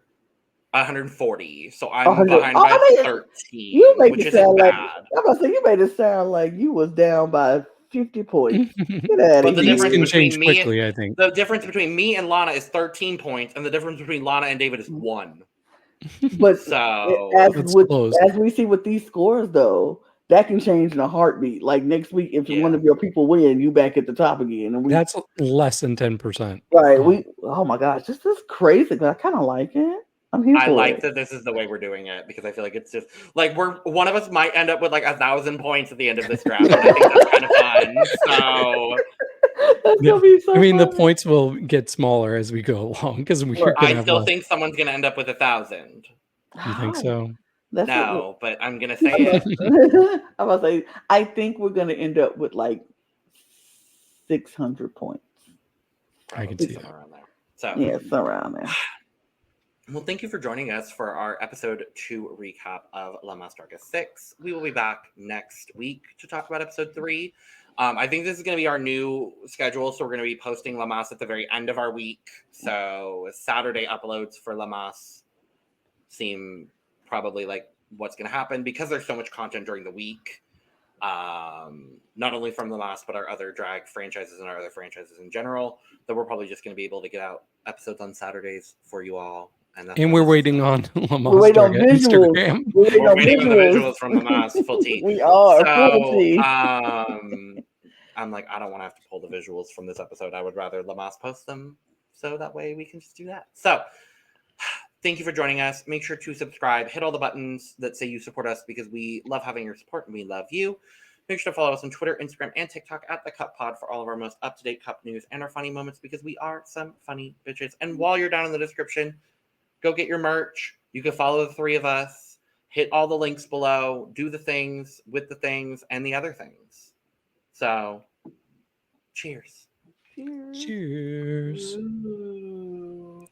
140. So I'm behind by 13. You make which it isn't sound like bad. I'm about to say you made it sound like you was down by 50 points. Get out But of the here. difference can between change me, quickly, I think. the difference between me and Lana is 13 points, and the difference between Lana and David is 1. But So as we see with these scores, though, that can change in a heartbeat. Like next week, if one of your people win, you back at the top again. And that's less than 10%. Right. Oh my gosh, this is crazy. But I kind of like it. I'm here for it. I like that this is the way we're doing it because I feel like it's just like one of us might end up with like 1,000 points at the end of this draft. And I think that's kind of fun. So that's gonna be so funny. The points will get smaller as we go along because I still think someone's gonna end up with 1,000. You think so? No, but I'm gonna say it. I'm gonna say I think we're gonna end up with like 600 points. I can see that. Around there. So yeah, it's around there. Well, thank you for joining us for our episode 2 recap of Mas Draga 6. We will be back next week to talk about episode 3. I think this is going to be our new schedule, so we're going to be posting Mas at the very end of our week. So Saturday uploads for Mas seem probably like what's going to happen because there's so much content during the week. Not only from Mas, but our other drag franchises and our other franchises in general, that we're probably just going to be able to get out episodes on Saturdays for you all. And we're waiting on Mas Draga Instagram. We're waiting on the visuals from Mas, full tea. We are full tea. I'm like, I don't want to have to pull the visuals from this episode. I would rather Mas post them, so that way we can just do that. So thank you for joining us. Make sure to subscribe, hit all the buttons that say you support us because we love having your support and we love you. Make sure to follow us on Twitter, Instagram, and TikTok at The Cup Pod for all of our most up-to-date cup news and our funny moments because we are some funny bitches. And while you're down in the description, go get your merch. You can follow the 3 of us, hit all the links below, do the things with the things and the other things. So, cheers. Cheers.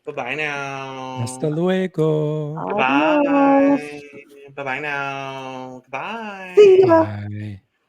Bye-bye now. Hasta luego. Adios. Bye-bye. Bye-bye now. Goodbye. See ya. Bye.